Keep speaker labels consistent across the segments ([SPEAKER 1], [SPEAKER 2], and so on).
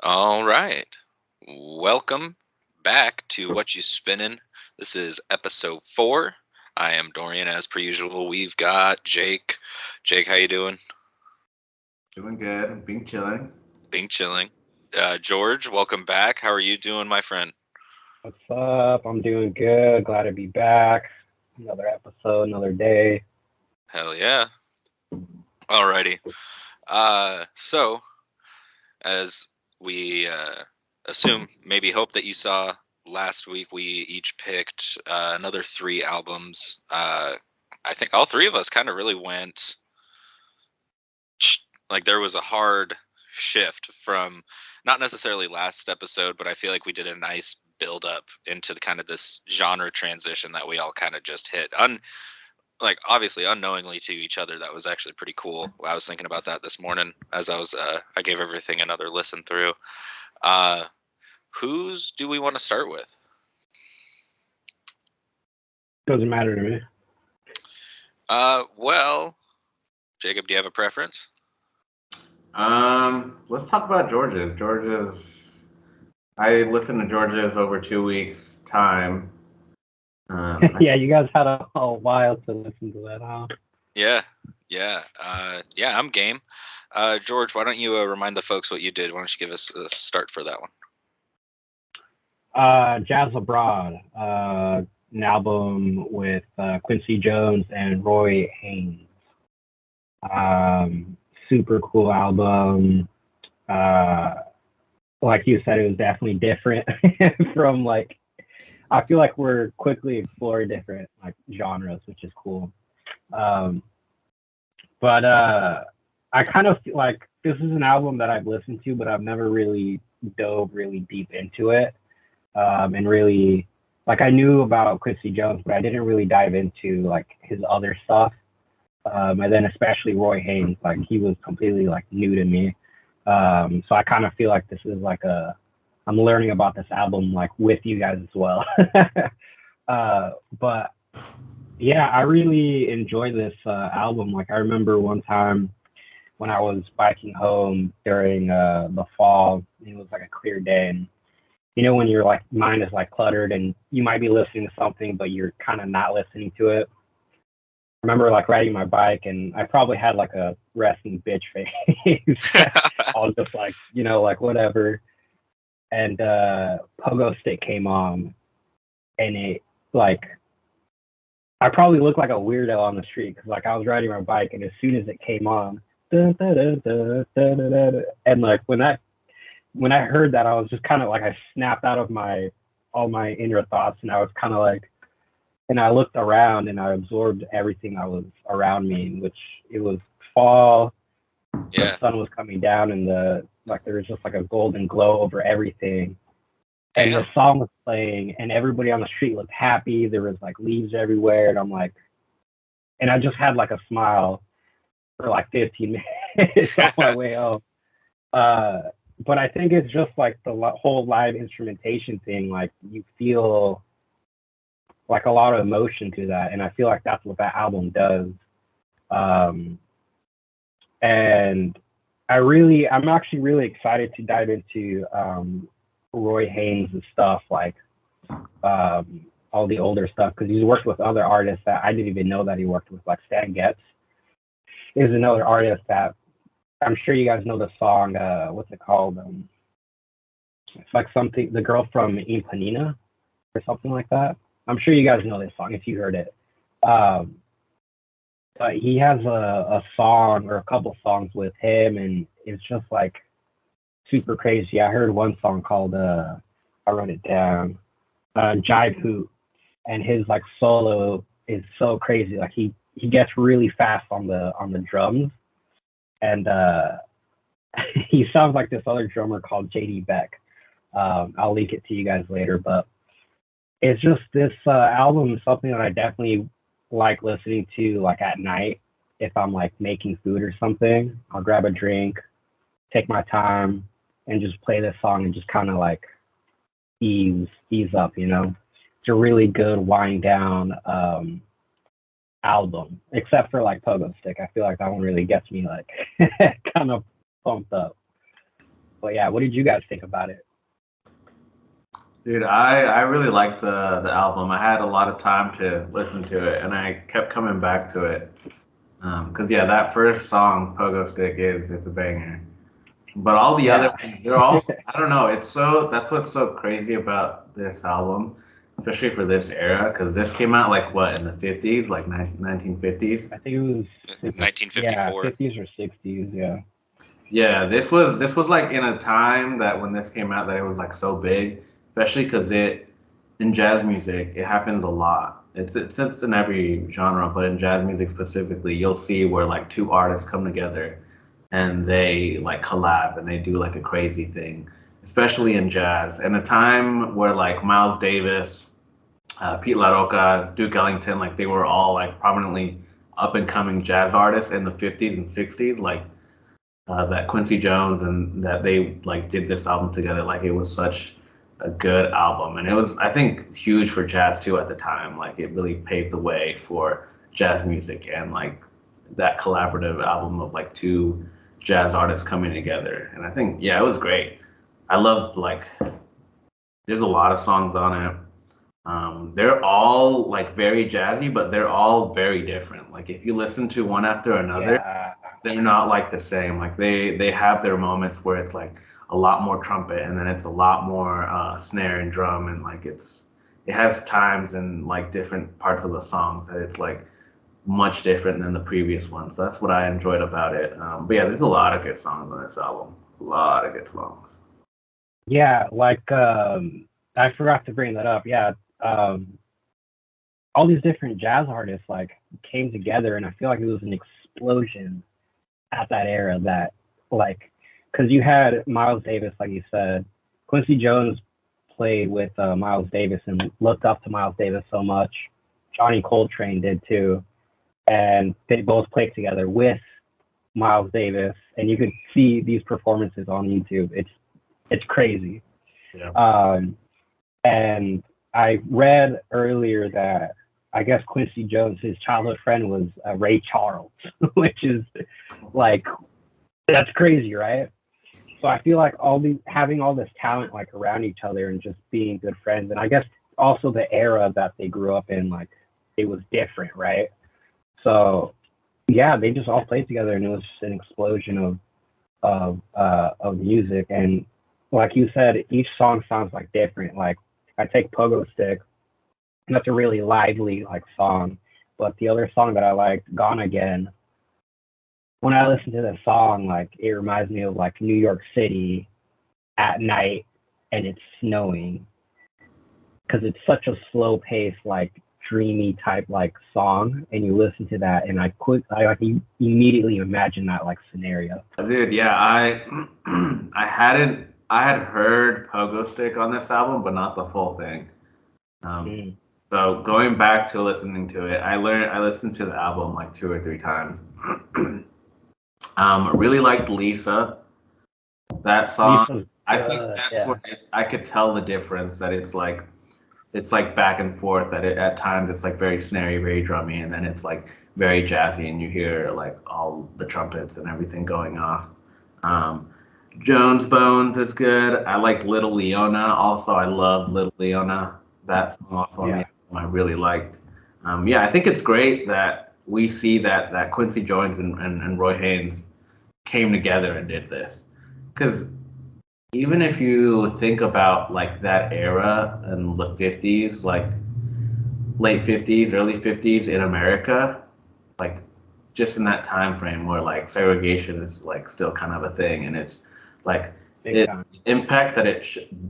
[SPEAKER 1] All right. Welcome back to Whatchu Spinnin. This is episode 4. I am Dorian as per usual. We've got Jake. Jake, how you doing?
[SPEAKER 2] Doing good. Being chilling.
[SPEAKER 1] Being chilling. George, welcome back. How are you doing, my friend?
[SPEAKER 3] What's up? I'm doing good. Glad to be back. Another episode, another day.
[SPEAKER 1] Hell yeah. Alrighty. So as we assume, maybe hope that you saw last week, we each picked another 3 albums. I think all 3 of us kind of really went like there was a hard shift from not necessarily last episode, but I feel like we did a nice build up into the kind of this genre transition that we all kind of just hit. Like obviously unknowingly to each other. That was actually pretty cool. I was thinking about that this morning as I gave everything another listen through. Whose do we want to start with?
[SPEAKER 3] Doesn't matter to me.
[SPEAKER 1] Well, Jacob, do you have a preference?
[SPEAKER 2] Let's talk about George's. I listened to George's over 2 weeks time.
[SPEAKER 3] Yeah, you guys had a while to listen to that, huh?
[SPEAKER 1] Yeah. I'm game. George, why don't you remind the folks what you did? Why don't you give us a start for that one?
[SPEAKER 3] Jazz Abroad, an album with Quincy Jones and Roy Haynes. Super cool album. Like you said, it was definitely different from like. I feel like we're quickly exploring different like genres, which is cool. But I kind of feel like this is an album that I've listened to, but I've never really dove really deep into it. And really, like I knew about Quincy Jones, but I didn't really dive into like his other stuff. And then especially Roy Haynes, like he was completely like new to me. So I kind of feel like this is like I'm learning about this album like with you guys as well. But yeah, I really enjoy this album. Like I remember one time when I was biking home during the fall, it was like a clear day, and you know when your like mind is like cluttered and you might be listening to something but you're kind of not listening to it. I remember like riding my bike and I probably had like a resting bitch face. I was just like, like whatever. And Pogo Stick came on, and it like I probably looked like a weirdo on the street because like I was riding my bike, and as soon as it came on, and like when I heard that, I was just kind of like I snapped out of all my inner thoughts, and I was kind of like, and I looked around and I absorbed everything that was around me, which it was fall.
[SPEAKER 1] Yeah.
[SPEAKER 3] The sun was coming down, and there was just like a golden glow over everything. And
[SPEAKER 1] Damn.
[SPEAKER 3] the song was playing, and everybody on the street looked happy. There was like leaves everywhere, and I'm like, and I just had like a smile for like 15 minutes on my way home. But I think it's just like the whole live instrumentation thing. Like you feel like a lot of emotion to that, and I feel like that's what that album does. And I'm actually really excited to dive into Roy Haynes' stuff, like all the older stuff, because he's worked with other artists that I didn't even know that he worked with, like Stan Getz is another artist that I'm sure you guys know the song. What's it called? It's like something, the girl from Ipanina or something like that. I'm sure you guys know this song if you heard it. But he has a song or a couple songs with him, and it's just like super crazy. I heard one song called I wrote it down, Jive Hoot, and his like solo is so crazy. Like he gets really fast on the drums, and he sounds like this other drummer called JD Beck. I'll link it to you guys later, but it's just this album is something that I definitely like listening to like at night if I'm like making food or something. I'll grab a drink, take my time, and just play this song and just kind of like ease up. It's a really good wind down album, except for like Pogo Stick. I feel like that one really gets me like kind of pumped up. But But yeah, what did you guys think about it?
[SPEAKER 2] Dude, I really liked the album. I had a lot of time to listen to it, and I kept coming back to it. Because yeah, that first song, Pogo Stick, it's a banger. But all the other ones, they're all, I don't know. That's what's so crazy about this album, especially for this era, because this came out like what, in the 50s, like 1950s.
[SPEAKER 3] I think it was
[SPEAKER 1] 1954.
[SPEAKER 3] Yeah, 50s or 60s. Yeah.
[SPEAKER 2] Yeah, this was like in a time that when this came out that it was like so big, especially because in jazz music it happens a lot. It's in every genre, but in jazz music specifically, you'll see where like two artists come together and they like collab and they do like a crazy thing, especially in jazz. In a time where like Miles Davis, Pete LaRocca, Duke Ellington, like they were all like prominently up and coming jazz artists in the 50s and 60s, like that Quincy Jones and that they like did this album together. Like it was such a good album, and it was, I think, huge for jazz too at the time. Like it really paved the way for jazz music and like that collaborative album of like two jazz artists coming together. And I think, yeah, it was great. I loved like there's a lot of songs on it. They're all like very jazzy, but they're all very different. Like if you listen to one after another,
[SPEAKER 3] Yeah.
[SPEAKER 2] they're not like the same. Like they have their moments where it's like a lot more trumpet and then it's a lot more snare and drum, and like it has times and like different parts of the songs that it's like much different than the previous one. So that's what I enjoyed about it. But yeah, there's a lot of good songs on this album. A lot of good songs.
[SPEAKER 3] Yeah, like I forgot to bring that up. Yeah, all these different jazz artists like came together, and I feel like it was an explosion at that era. That like, because you had Miles Davis, like you said, Quincy Jones played with Miles Davis and looked up to Miles Davis so much. Johnny Coltrane did too, and they both played together with Miles Davis, and you could see these performances on YouTube. It's crazy.
[SPEAKER 2] Yeah.
[SPEAKER 3] And I read earlier that I guess Quincy Jones, his childhood friend, was Ray Charles, which is like, that's crazy, right? So I feel like having all this talent like around each other and just being good friends, and I guess also the era that they grew up in, like it was different, right? So yeah, they just all played together, and it was just an explosion of music. And like you said, each song sounds like different. Like I take Pogo Stick, and that's a really lively like song. But the other song that I liked, Gone Again, when I listen to that song, like it reminds me of like New York City at night and it's snowing, because it's such a slow pace, like dreamy type like song, and you listen to that and I like immediately imagine that like scenario.
[SPEAKER 2] Dude, yeah, I had heard Pogo Stick on this album, but not the full thing. So going back to listening to it, I listened to the album like 2 or 3 times. Really liked Lisa. That song.
[SPEAKER 3] Lisa's
[SPEAKER 2] I think
[SPEAKER 3] good,
[SPEAKER 2] that's
[SPEAKER 3] yeah.
[SPEAKER 2] where I could tell the difference, that it's like back and forth, that at times it's like very snarey, very drummy, and then it's like very jazzy, and you hear like all the trumpets and everything going off. Jones Bones is good. I like Little Leona. Also, I love Little Leona. That song also on the album I really liked. Yeah, I think it's great that we see that Quincy Jones and Roy Haynes came together and did this. Because even if you think about like that era in the 50s, like late 50s, early 50s in America, like just in that time frame where like segregation is like still kind of a thing, and it's like impact that it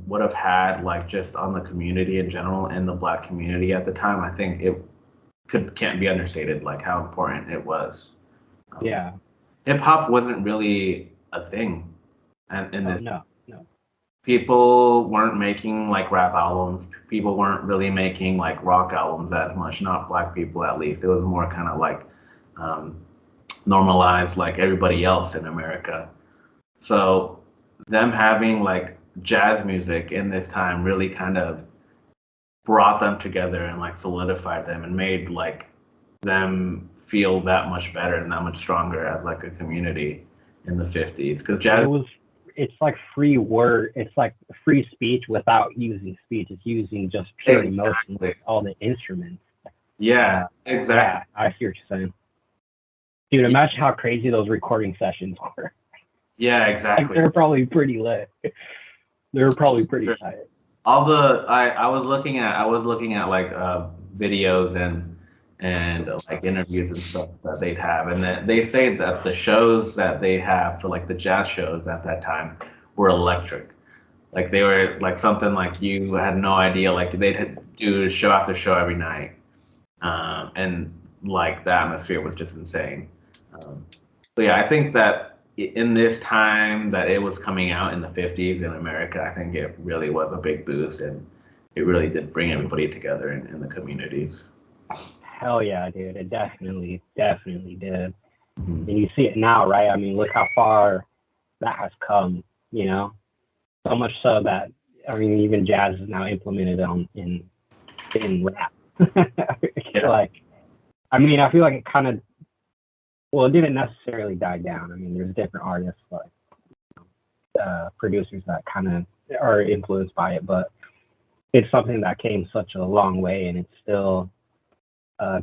[SPEAKER 2] would have had like just on the community in general and the Black community at the time, I think it can't be understated, like how important it was.
[SPEAKER 3] Yeah.
[SPEAKER 2] Hip hop wasn't really a thing, and in this,
[SPEAKER 3] No.
[SPEAKER 2] people weren't making like rap albums. People weren't really making like rock albums as much. Not Black people, at least. It was more kind of like normalized, like everybody else in America. So them having like jazz music in this time really kind of brought them together and like solidified them and made like them feel that much better and that much stronger as like a community in the 50s, because jazz
[SPEAKER 3] it's like free word. It's like free speech without using speech. It's using just pure emotion with all the instruments.
[SPEAKER 2] Yeah, exactly.
[SPEAKER 3] Yeah, I see what you're saying. Dude, imagine how crazy those recording sessions were.
[SPEAKER 2] Yeah, exactly.
[SPEAKER 3] Like, they're probably pretty lit. They're probably pretty tight.
[SPEAKER 2] All the I was looking at like videos and like interviews and stuff that they'd have, and that they say that the shows that they have for like the jazz shows at that time were electric. Like they were like something like you had no idea. Like they'd do show after show every night, and like the atmosphere was just insane. So yeah, I think that in this time that it was coming out in the 50s in America, I think it really was a big boost, and it really did bring everybody together in the communities.
[SPEAKER 3] Hell yeah, dude. It definitely did. And you see it now, right? I mean, look how far that has come, you know? So much so that, I mean, even jazz is now implemented in rap. Like, I mean, I feel like it kind of, well, it didn't necessarily die down. I mean, there's different artists, like producers that kind of are influenced by it, but it's something that came such a long way, and it's still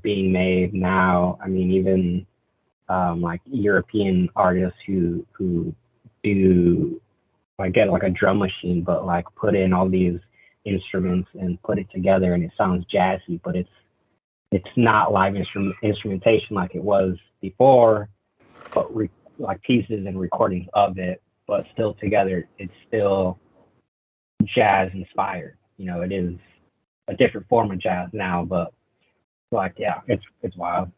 [SPEAKER 3] being made now. I mean, even like European artists who do like get like a drum machine, but like put in all these instruments and put it together, and it sounds jazzy, but it's not live instrumentation like it was before, but like pieces and recordings of it, but still together, it's still jazz inspired. You know, it is a different form of jazz now, but like, yeah, it's wild.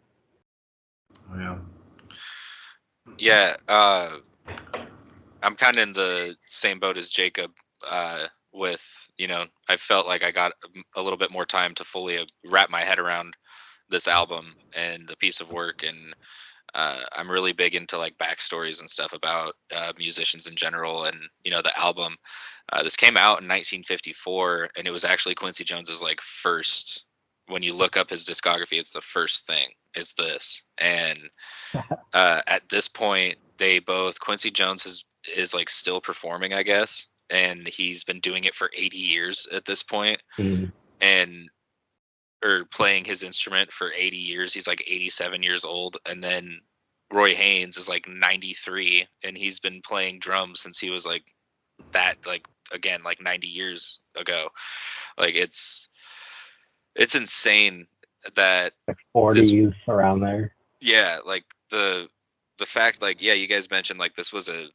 [SPEAKER 2] Oh, yeah.
[SPEAKER 1] Yeah, I'm kind of in the same boat as Jacob. With, you know, I felt like I got a little bit more time to fully wrap my head around this album and the piece of work, and I'm really big into like backstories and stuff about musicians in general, and you know, the album. This came out in 1954, and it was actually Quincy Jones's like first. When you look up his discography, it's the first thing is this, and at this point, they both Quincy Jones is like still performing, I guess, and he's been doing it for 80 years at this point, and or playing his instrument for 80 years. He's like 87 years old, and then Roy Haynes is like 93, and he's been playing drums since he was like that, like again, like 90 years ago. Like it's insane that
[SPEAKER 3] like 40s around there.
[SPEAKER 1] Yeah, like the fact, like, yeah, you guys mentioned like this was a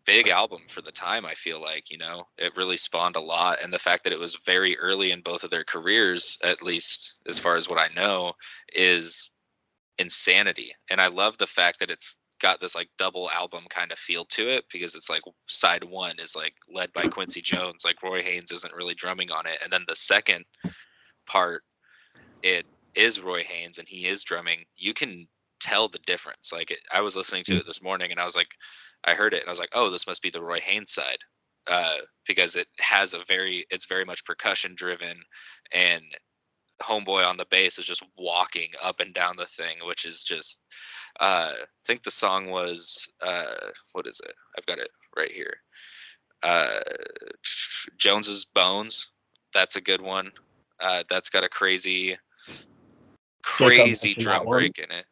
[SPEAKER 1] big album for the time. I feel like, you know, it really spawned a lot, and the fact that it was very early in both of their careers, at least as far as what I know, is insanity. And I love the fact that it's got this like double album kind of feel to it, because it's like side one is like led by Quincy Jones, like Roy Haynes isn't really drumming on it, and then the second part, it is Roy Haynes and he is drumming. You can tell the difference. Like I was listening to it this morning, and I was like, I heard it and I was like, oh, this must be the Roy Haynes side, because it has it's very much percussion driven, and Homeboy on the bass is just walking up and down the thing, which is just I think the song was what is it? I've got it right here. Jones's Bones. That's a good one. That's got a crazy drum break in it.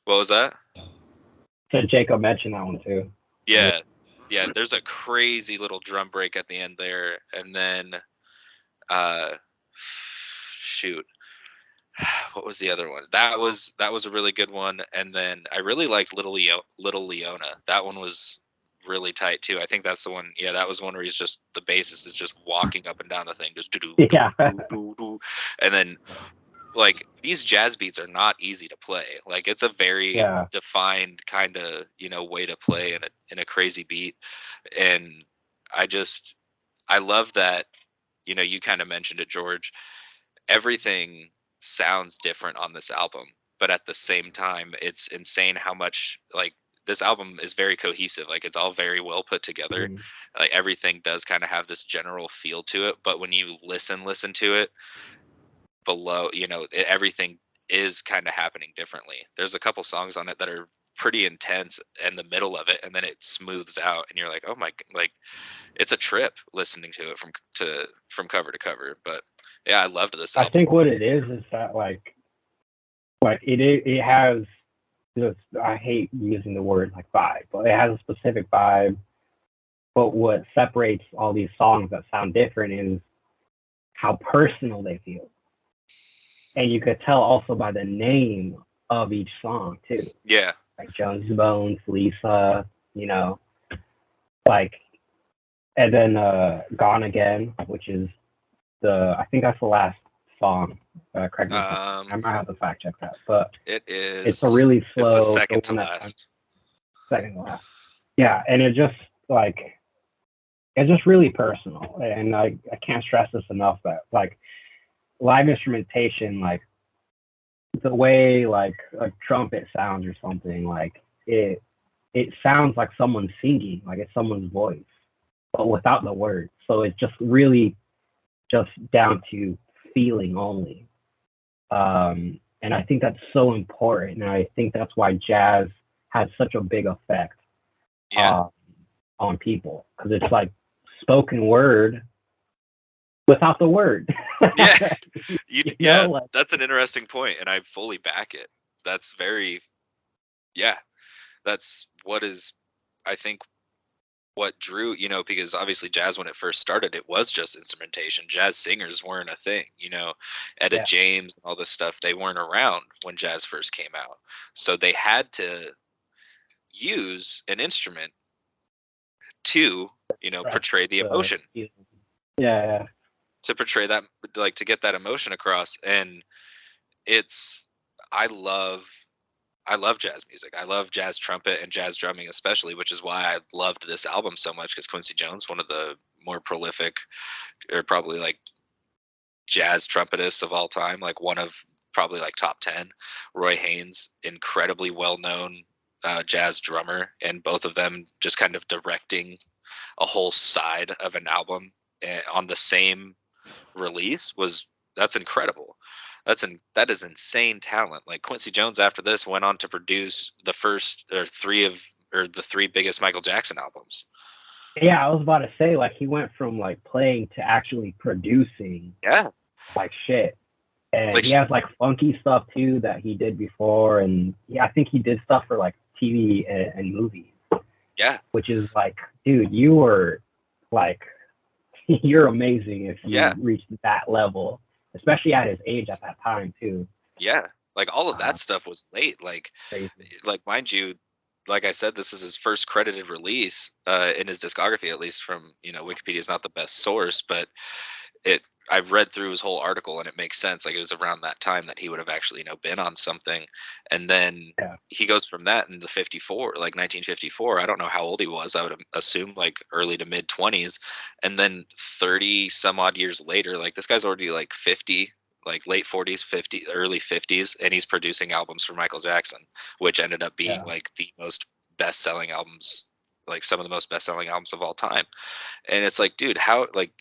[SPEAKER 1] What was that?
[SPEAKER 3] Said Jacob mentioned that one too.
[SPEAKER 1] Yeah, there's a crazy little drum break at the end there, and then shoot, what was the other one? That was a really good one, and then I really liked Little Leona. That one was really tight too. I think that's the one. Yeah, that was one where he's just, the bassist is just walking up and down the thing, just and then like these jazz beats are not easy to play. Like it's a very defined kind of, you know, way to play in a crazy beat. And I love that, you know, you kind of mentioned it, George. Everything sounds different on this album, but at the same time, it's insane how much, like, this album is very cohesive. Like it's all very well put together. Like everything does kind of have this general feel to it, but when you listen to it, below, you know, everything is kind of happening differently. There's a couple songs on it that are pretty intense in the middle of it, and then it smooths out, and you're like, oh my, like it's a trip listening to it from cover to cover. But yeah, I loved this
[SPEAKER 3] I
[SPEAKER 1] album.
[SPEAKER 3] think what it is that like it has this, I hate using the word like vibe, but it has a specific vibe. But what separates all these songs that sound different is how personal they feel. And you could tell also by the name of each song too.
[SPEAKER 1] Yeah.
[SPEAKER 3] Like Jones Bones, Lisa, you know, like, and then Gone Again, which is I think that's the last song. Correct me if I might have to fact check that, but
[SPEAKER 1] it is.
[SPEAKER 3] It's a really slow.
[SPEAKER 1] It's the second to last.
[SPEAKER 3] Second to last. Yeah, and it just like it's just really personal, and I can't stress this enough that like live instrumentation, like the way like a trumpet sounds or something, like it sounds like someone singing, like it's someone's voice, but without the words. So it's just really just down to feeling only. And I think that's so important, and I think that's why jazz has such a big effect on people, because it's like spoken word without the word.
[SPEAKER 1] Yeah,
[SPEAKER 3] know, like,
[SPEAKER 1] that's an interesting point, and I fully back it. That's very, that's what is, I think, what drew, you know, because obviously jazz, when it first started, it was just instrumentation. Jazz singers weren't a thing, you know. Etta James and all this stuff, they weren't around when jazz first came out, so they had to use an instrument to, you know, portray the emotion.
[SPEAKER 3] Yeah.
[SPEAKER 1] To portray that, like, to get that emotion across. And I love jazz music. I love jazz trumpet and jazz drumming especially, which is why I loved this album so much, because Quincy Jones, one of the more prolific, or probably like jazz trumpetists of all time, like one of probably like top 10. Roy Haynes, incredibly well-known jazz drummer, and both of them just kind of directing a whole side of an album on the same release that's incredible. That is insane talent. Like Quincy Jones after this went on to produce the three biggest Michael Jackson albums.
[SPEAKER 3] Yeah, I was about to say, like, he went from like playing to actually producing.
[SPEAKER 1] Yeah.
[SPEAKER 3] Like shit. And like, he has like funky stuff too that he did before, and I think he did stuff for like TV and movies.
[SPEAKER 1] Yeah.
[SPEAKER 3] Which is like, dude, you were like, you're amazing if you reached that level, especially at his age at that time too.
[SPEAKER 1] Yeah, like all of that stuff was late. Like, crazy. Like, mind you, like I said, this is his first credited release in his discography, at least from, you know, Wikipedia is not the best source, but I've read through his whole article, and it makes sense. Like, it was around that time that he would have actually, you know, been on something. And then he goes from that in the 1954. I don't know how old he was. I would assume like early to mid 20s. And then 30 some odd years later, like this guy's already like 50, like late 40s, 50, early 50s. And he's producing albums for Michael Jackson, which ended up being like the most best-selling albums, like some of the most best-selling albums of all time. And it's like, dude, how, like,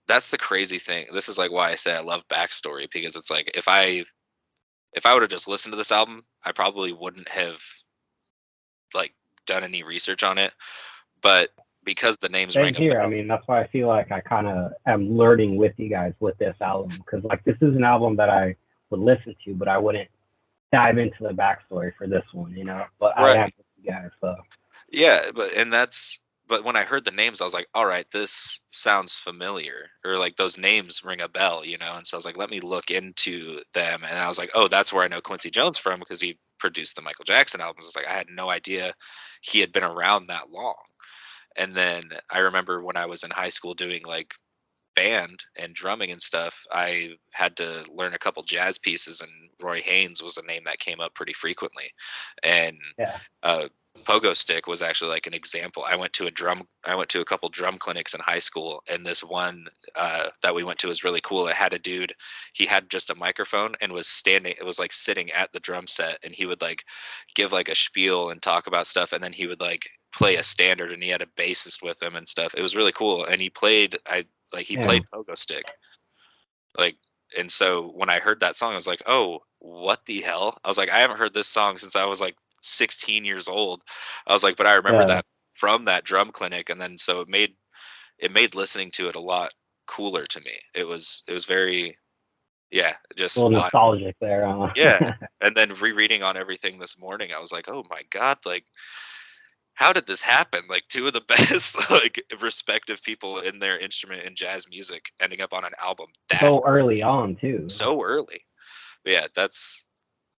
[SPEAKER 1] that's the crazy thing. This is like why I say I love backstory, because it's like if I would have just listened to this album, I probably wouldn't have like done any research on it. But because the names ring
[SPEAKER 3] here, a bell, I mean, that's why I feel like I kind of am learning with you guys with this album, because like this is an album that I would listen to, but I wouldn't dive into the backstory for this one, you know. But I am with you guys, so
[SPEAKER 1] yeah. But when I heard the names, I was like, all right, this sounds familiar, or like those names ring a bell, you know? And so I was like, let me look into them. And I was like, oh, that's where I know Quincy Jones from, because he produced the Michael Jackson albums. It's like, I had no idea he had been around that long. And then I remember when I was in high school doing like band and drumming and stuff, I had to learn a couple jazz pieces, and Roy Haynes was a name that came up pretty frequently. And pogo stick was actually like an example. I went to a couple drum clinics in high school, and this one that we went to was really cool. It had a dude, he had just a microphone and was standing, it was like sitting at the drum set, and he would like give like a spiel and talk about stuff, and then he would like play a standard, and he had a bassist with him and stuff. It was really cool. And he played played pogo stick. Like, And so when I heard that song, I was like, oh, what the hell? I was like, I haven't heard this song since I was like 16 years old. I was like, but I remember that from that drum clinic, and then so it made listening to it a lot cooler to me. It was very, yeah, just
[SPEAKER 3] a little
[SPEAKER 1] wild.
[SPEAKER 3] nostalgic there.
[SPEAKER 1] Yeah. And then rereading on everything this morning, I was like, oh my God, like, how did this happen? Like, two of the best, like, respective people in their instrument in jazz music ending up on an album
[SPEAKER 3] so early on, too.
[SPEAKER 1] so early. But yeah, that's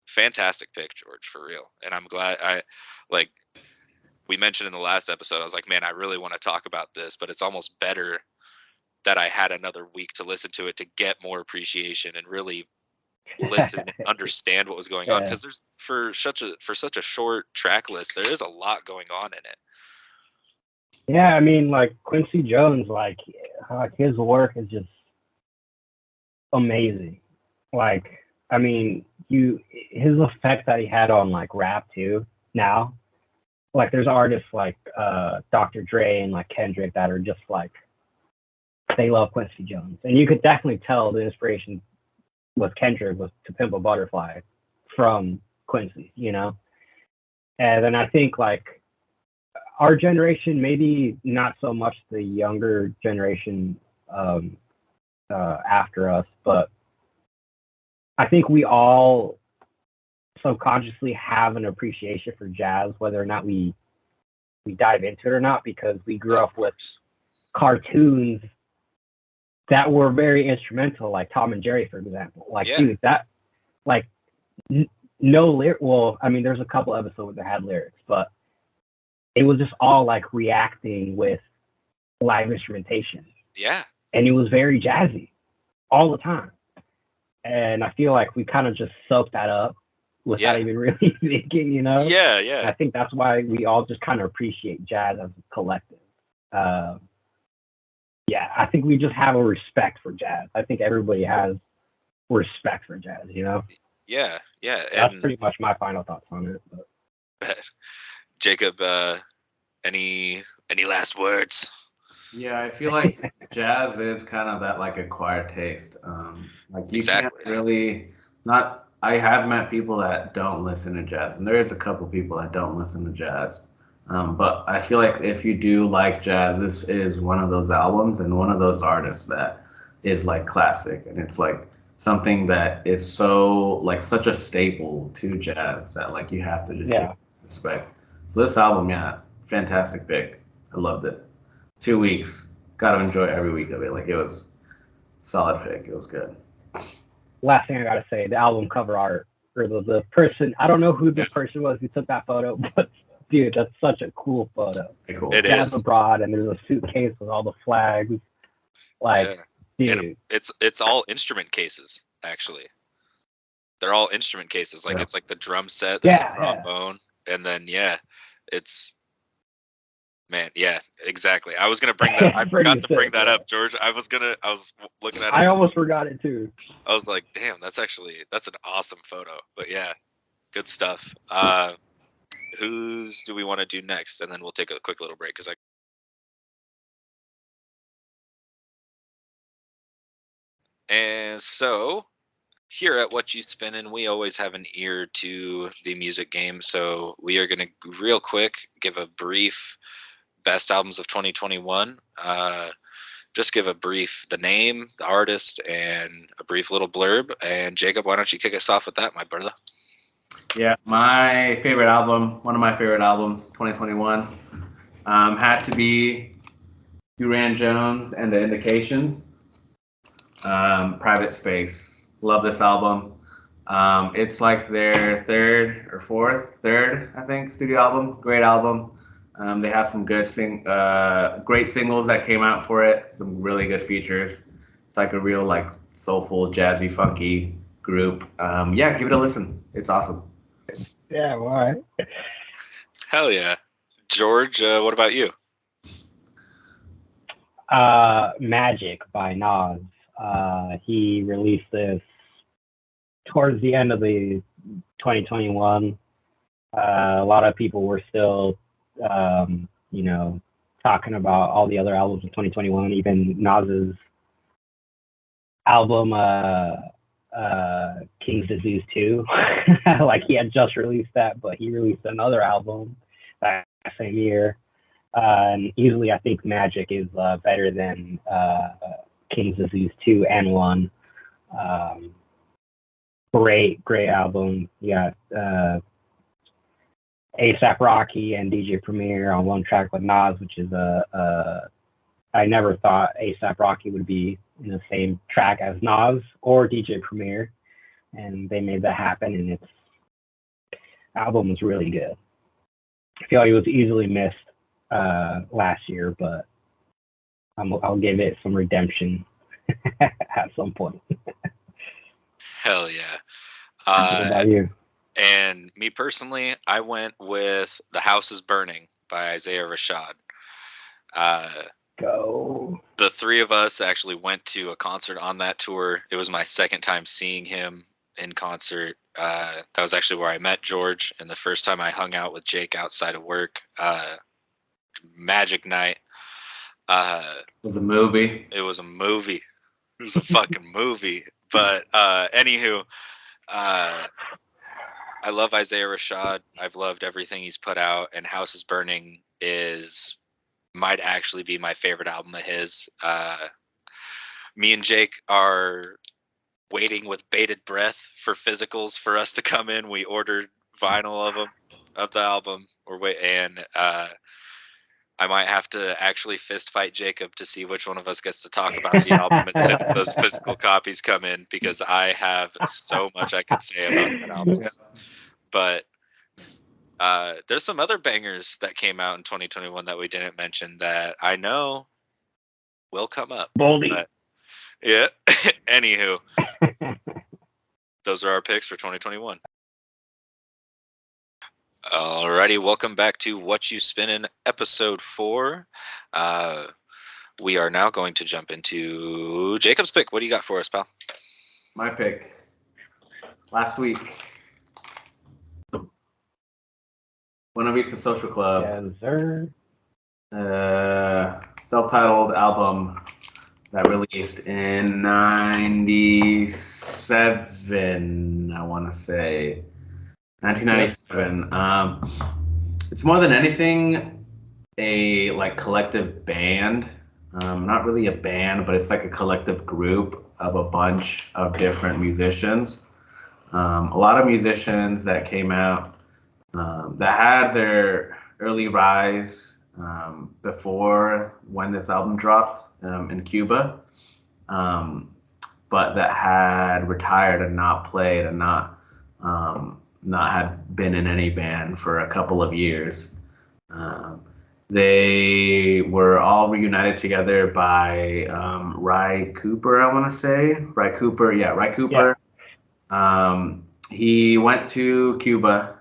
[SPEAKER 1] fantastic pick, George, for real. And I'm glad like we mentioned in the last episode, I was like, man, I really want to talk about this, but it's almost better that I had another week to listen to it to get more appreciation and really listen and understand what was going on, because there's for such a short track list, there is a lot going on in it.
[SPEAKER 3] Yeah, I mean, like Quincy Jones, like his work is just amazing. Like, I mean, his effect that he had on like rap too. Now, like there's artists like Dr. Dre and like Kendrick that are just like, they love Quincy Jones, and you could definitely tell the inspiration with Kendrick was To Pimp a Butterfly from Quincy, you know. And then I think like our generation, maybe not so much the younger generation after us, but I think we all subconsciously have an appreciation for jazz, whether or not we dive into it or not, because we grew up with cartoons that were very instrumental, like Tom and Jerry, for example. Like, dude, that, like, no lyric. Well, I mean, there's a couple episodes that had lyrics, but it was just all like reacting with live instrumentation.
[SPEAKER 1] Yeah.
[SPEAKER 3] And it was very jazzy all the time. And I feel like we kind of just soaked that up without even really thinking, you know?
[SPEAKER 1] Yeah, yeah.
[SPEAKER 3] And I think that's why we all just kind of appreciate jazz as a collective. Yeah, I think we just have a respect for jazz. I think everybody has respect for jazz, you know?
[SPEAKER 1] Yeah, yeah.
[SPEAKER 3] That's pretty much my final thoughts on it.
[SPEAKER 1] But. Jacob, any last words?
[SPEAKER 2] Yeah, I feel like jazz is kind of that like acquired taste. Like you can't really not. I have met people that don't listen to jazz, and there is a couple people that don't listen to jazz. But I feel like if you do like jazz, this is one of those albums and one of those artists that is like classic, and it's like something that is so like such a staple to jazz that like you have to just give respect. So this album, yeah, fantastic pick. I loved it. 2 weeks, got to enjoy every week of it. Like it was solid pick. It was good.
[SPEAKER 3] Last thing I gotta say, the album cover art for the person. I don't know who the person was who took that photo, but dude, that's such a cool photo.
[SPEAKER 2] Cool.
[SPEAKER 1] It
[SPEAKER 3] Jazz
[SPEAKER 1] is.
[SPEAKER 3] Abroad, and there's a suitcase with all the flags. Like, dude,
[SPEAKER 1] and it's all instrument cases actually. They're all instrument cases. Like it's like the drum set, there's a trombone, and then it's. Man, yeah, exactly. I was gonna bring that. I forgot to bring that up, George. I was looking at it.
[SPEAKER 3] I almost forgot it too.
[SPEAKER 1] I was like, damn, that's an awesome photo. But yeah, good stuff. Whose do we want to do next? And then we'll take a quick little break And so here at Whatchu Spinnin, we always have an ear to the music game. So we are gonna real quick give a brief best albums of 2021. Just give the name, the artist, and a brief little blurb. And Jacob, why don't you kick us off with that, my brother?
[SPEAKER 2] Yeah, my favorite album, one of my favorite albums, 2021, had to be Dorian Jones and the Indications. Private Space. Love this album. It's like their third, I think, studio album. Great album. They have some good great singles that came out for it. Some really good features. It's like a real like soulful, jazzy, funky group. Yeah, give it a listen. It's awesome.
[SPEAKER 3] Yeah, why?
[SPEAKER 1] Hell yeah, George. What about you?
[SPEAKER 3] Magic by Nas. He released this towards the end of the 2021. A lot of people were still talking about all the other albums of 2021, even Nas's album, King's Disease 2. Like he had just released that, but he released another album that same year. And easily, I think Magic is better than King's Disease 2 and 1. Great album. You got A$AP Rocky and DJ Premier on one track with Nas, which is I never thought A$AP Rocky would be in the same track as Nas or DJ Premier, and they made that happen. And its album was really good. I feel like it was easily missed last year, but I'll give it some redemption at some point.
[SPEAKER 1] Hell yeah.
[SPEAKER 3] What about you?
[SPEAKER 1] And me personally, I went with The House is Burning by Isaiah Rashad.
[SPEAKER 3] Go.
[SPEAKER 1] The three of us actually went to a concert on that tour. It was my second time seeing him in concert. That was actually where I met George, and the first time I hung out with Jake outside of work. Magic night.
[SPEAKER 2] It was a movie.
[SPEAKER 1] It was a movie. It was a fucking movie. But anywho, I love Isaiah Rashad. I've loved everything he's put out, and House is Burning might actually be my favorite album of his. Me and Jake are waiting with bated breath for physicals for us to come in. We ordered vinyl of the album, and I might have to actually fist fight Jacob to see which one of us gets to talk about the album as soon as those physical copies come in, because I have so much I could say about that album. But there's some other bangers that came out in 2021 that we didn't mention that I know will come up.
[SPEAKER 3] Boldy.
[SPEAKER 1] Yeah. Anywho, those are our picks for 2021. Alrighty, welcome back to Whatchu Spinnin, episode 4. We are now going to jump into Jacob's pick. What do you got for us, pal?
[SPEAKER 2] My pick. Last week. Buena Vista Social Club.
[SPEAKER 3] Yes, sir.
[SPEAKER 2] Self-titled album that released in 97, I want to say. 1997. It's more than anything a collective band. Not really a band, but it's like a collective group of a bunch of different musicians. A lot of musicians that came out that had their early rise before when this album dropped in Cuba, but that had retired and not played and not had been in any band for a couple of years. They were all reunited together by Ry Cooper, I want to say. Ry Cooper. Yeah. He went to Cuba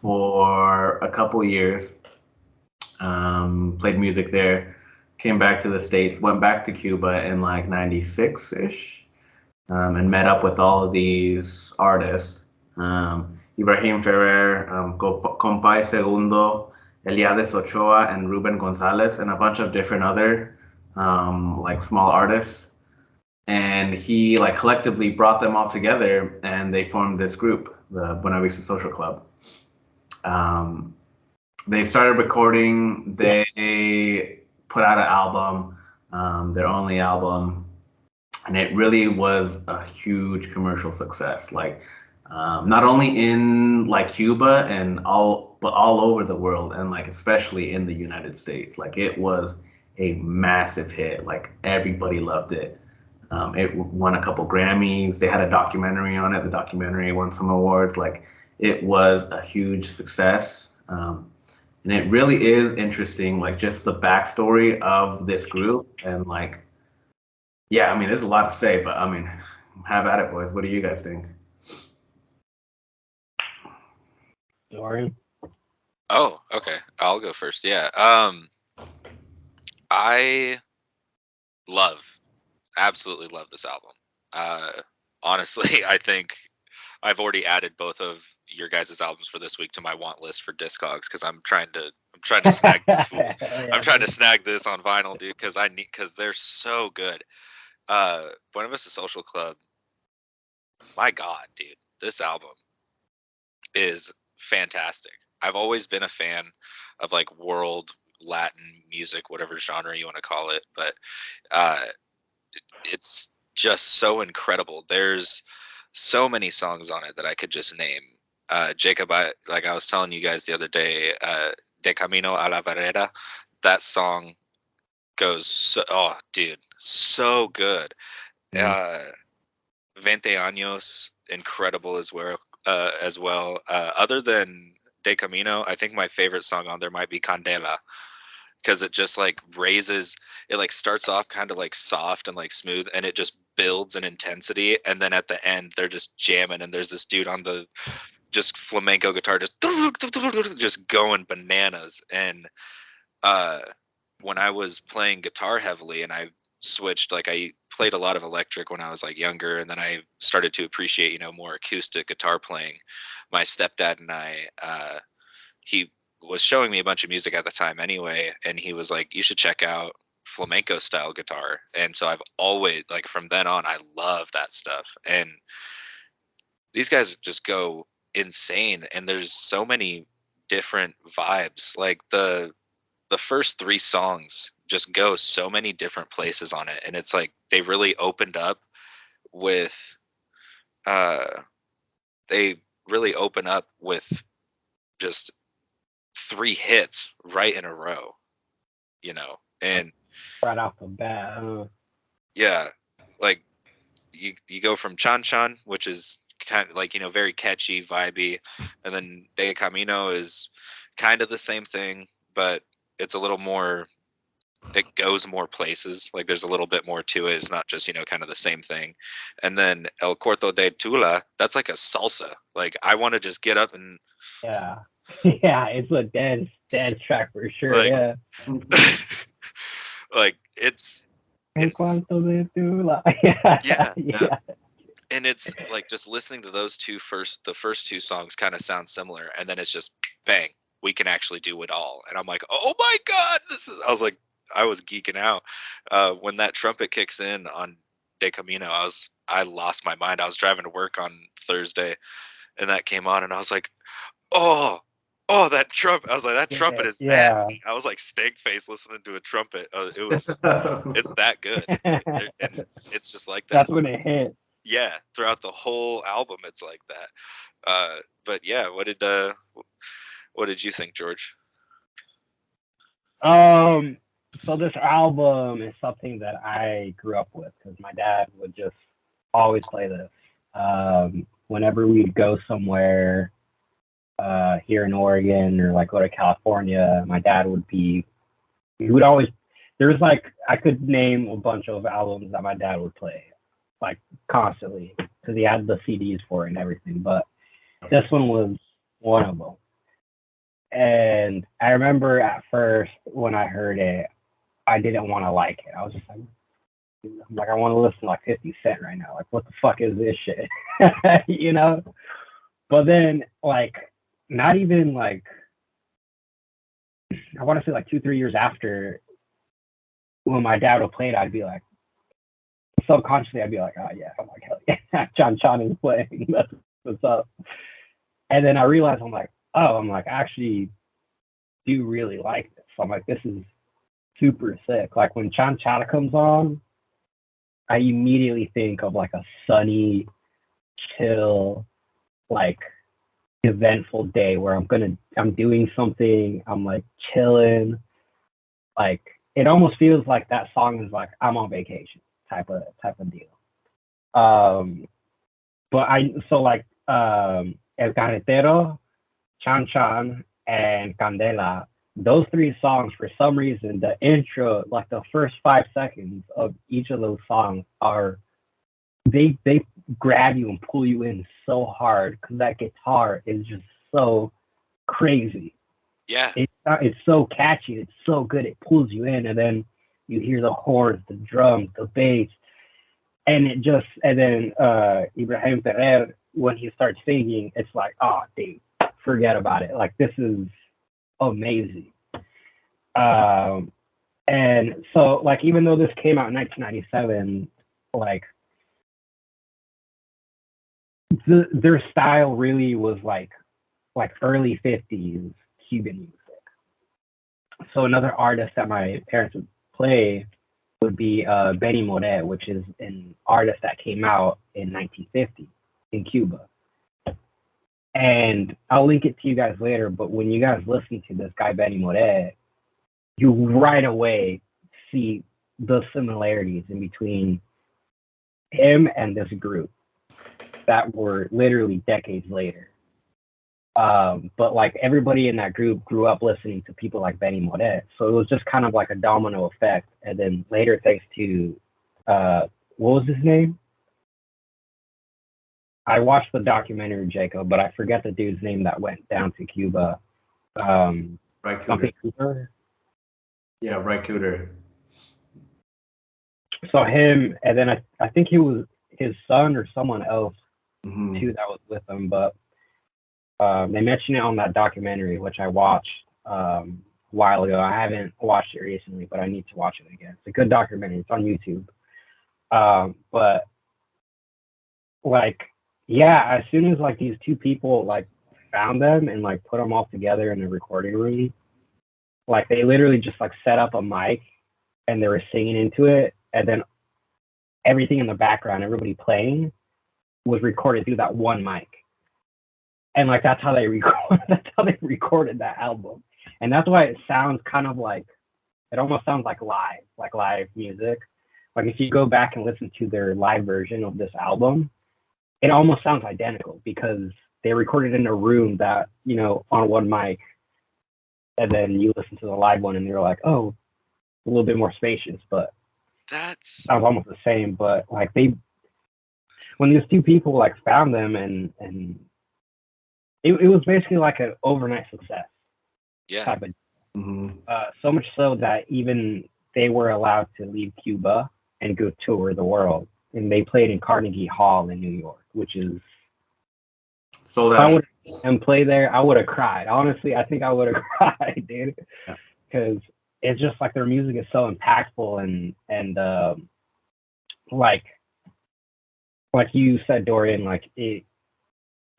[SPEAKER 2] for a couple years, played music there, came back to the States, went back to Cuba in 96-ish, and met up with all of these artists. Ibrahim Ferrer, Compay Segundo, Eliades Ochoa, and Ruben Gonzalez, and a bunch of different other small artists. And he collectively brought them all together, and they formed this group, the Buena Vista Social Club. They started recording. They put out an album, their only album, and it really was a huge commercial success. Not only in Cuba but all over the world, and especially in the United States. It was a massive hit. Everybody loved it. It won a couple Grammys. They had a documentary on it. The documentary won some awards. It was a huge success. And it really is interesting, just the backstory of this group. And there's a lot to say, but have at it, boys. What do you guys think?
[SPEAKER 3] Dorian?
[SPEAKER 1] Oh, okay. I'll go first. Yeah. I absolutely love this album. Honestly, I think I've already added both of your guys' albums for this week to my want list for Discogs, because I'm trying to snag this. I'm trying to snag this on vinyl, dude, because they're so good. Buena Vista Social Club. My God, dude, this album is fantastic. I've always been a fan of like world Latin music, whatever genre you want to call it, but uh, it's just so incredible. There's so many songs on it that I could just name. Jacob, like I was telling you guys the other day, De Camino a la Vereda, that song goes so, oh, dude, so good. Uh, Veinte Años, incredible as well. Other than De Camino, I think my favorite song on there might be Candela, because it just like raises, it like starts off kind of like soft and like smooth, and it just builds in intensity, and then at the end they're just jamming, and there's this dude on the just flamenco guitar just going bananas. And uh when I was playing guitar heavily, and I switched, like I played a lot of electric when I was like younger, and then I started to appreciate, more acoustic guitar playing. My stepdad and I, he was showing me a bunch of music at the time anyway, and he was like, you should check out flamenco style guitar. And so I've always, like, from then on, I love that stuff. And these guys just go insane, and there's so many different vibes. Like the first three songs just go so many different places on it, and it's like they really opened up with uh they really open up with just three hits right in a row, and
[SPEAKER 3] Right off the bat.
[SPEAKER 1] yeah, like you go from Chan Chan, which is kind of like, very catchy, vibey, and then De Camino is kind of the same thing, but it's a little more, it goes more places. Like there's a little bit more to it. It's not just, kind of the same thing. And then El Corto de Tula, that's like a salsa. Like I want to just get up and
[SPEAKER 3] Yeah. Yeah, it's a dance track for sure.
[SPEAKER 1] like,
[SPEAKER 3] yeah.
[SPEAKER 1] like it's
[SPEAKER 3] El cuarto de Tula. Yeah.
[SPEAKER 1] yeah. And it's like just listening to those the first two songs kind of sound similar, and then it's just bang, we can actually do it all. And I'm like, oh my God, I was geeking out when that trumpet kicks in on De Camino. I lost my mind. I was driving to work on Thursday, and that came on, and I was like, oh, that trumpet. I was like, that trumpet is nasty. I was like stank face listening to a trumpet. It's that good. And it's just like that.
[SPEAKER 3] That's when it hit.
[SPEAKER 1] Yeah, throughout the whole album, it's like that. But yeah, what did you think, George?
[SPEAKER 3] So this album is something that I grew up with because my dad would just always play this. Whenever we'd go somewhere here in Oregon or like go to California, my dad he would always, I could name a bunch of albums that my dad would play like constantly because he had the CDs for it and everything. But this one was one of them. And I remember at first when I heard it, I didn't want to like it. I was just like, I want to listen to like 50 Cent right now. Like, what the fuck is this shit? But then, like, not even like, I want to say like 2-3 years after, when my dad would play it, I'd be like, subconsciously, I'd be like, oh yeah, I'm like, hell yeah, Chan Chan is playing. That's what's up. And then I realized, I actually do really like this. I'm like, this is super sick. Like when Chan Chan comes on, I immediately think of like a sunny, chill, like eventful day where I'm doing something, I'm like chilling. Like it almost feels like that song is like I'm on vacation type of deal. But El Carretero, Chan Chan, and Candela, those three songs, for some reason, the intro, like the first 5 seconds of each of those songs they grab you and pull you in so hard because that guitar is just so crazy.
[SPEAKER 1] Yeah.
[SPEAKER 3] It's so catchy. It's so good. It pulls you in, and then you hear the horns, the drums, the bass, and then Ibrahim Ferrer, when he starts singing, it's like, oh, dude, forget about it. Like, this is amazing. And so, like, even though this came out in 1997, like their style really was like early 50s Cuban music. So another artist that my parents would play would be Benny Moret, which is an artist that came out in 1950 in Cuba. And I'll link it to you guys later, but when you guys listen to this guy, Benny Moret, you right away see the similarities in between him and this group that were literally decades later. But like everybody in that group grew up listening to people like Benny Moret, so it was just kind of like a domino effect. And then later, thanks to what was his name? I watched the documentary, Jacob, but I forget the dude's name that went down to Cuba.
[SPEAKER 2] Right, Cooter. Yeah, right, Cooter.
[SPEAKER 3] So him, and then I think he was his son or someone else too that was with him, but they mentioned it on that documentary, which I watched a while ago. I haven't watched it recently, but I need to watch it again. It's a good documentary. It's on YouTube. But like, yeah, as soon as like these two people like found them and like put them all together in the recording room, like they literally just like set up a mic and they were singing into it, and then everything in the background, everybody playing, was recorded through that one mic. And like that's how they recorded that album. And that's why it sounds kind of like, it almost sounds like live music. Like if you go back and listen to their live version of this album, it almost sounds identical because they recorded in a room that, you know, on one mic, and then you listen to the live one and you're like, oh, a little bit more spacious, but
[SPEAKER 1] that's
[SPEAKER 3] sounds almost the same. But like when these two people like found them and it was basically like an overnight success.
[SPEAKER 1] Yeah.
[SPEAKER 3] Type of, so much so that even they were allowed to leave Cuba and go tour the world, and they played in Carnegie Hall in New York, which is
[SPEAKER 2] so
[SPEAKER 3] that. If I would and play there, I would have cried. Honestly, I think I would have cried, dude, because it's just like their music is so impactful and like you said, Dorian, like it.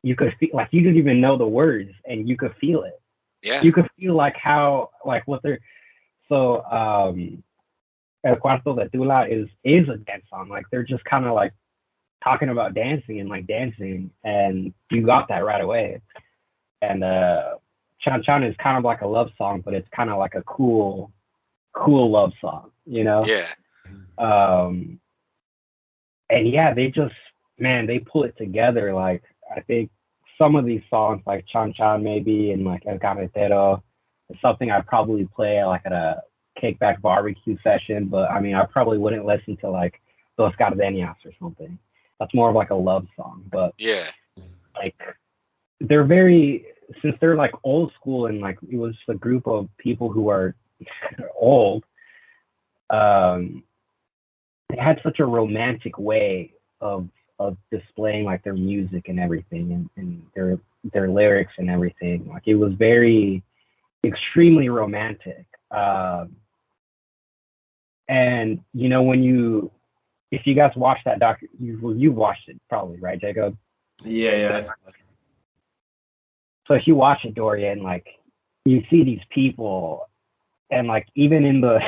[SPEAKER 3] You could feel like you didn't even know the words, and you could feel it.
[SPEAKER 1] Yeah.
[SPEAKER 3] You could feel like how like what they're so El Cuarto de Tula is a dance song. Like they're just kind of like talking about dancing and you got that right away. And Chan Chan is kind of like a love song, but it's kind of like a cool love song, you know?
[SPEAKER 1] Yeah.
[SPEAKER 3] And yeah, they pull it together. Like I think some of these songs like Chan Chan maybe and like El Carretero is something I'd probably play like at a kickback barbecue session, but I mean I probably wouldn't listen to like Dos Gardenias or something. That's more of like a love song. But
[SPEAKER 1] yeah,
[SPEAKER 3] like they're very, since they're like old school and like it was a group of people who are old, they had such a romantic way of displaying like their music and everything and their lyrics and everything. Like it was very extremely romantic. And you know, if you guys watch that you've watched it probably, right, Jacob?
[SPEAKER 2] Yeah.
[SPEAKER 3] So if you watch it, Dorian, like you see these people, and like even in the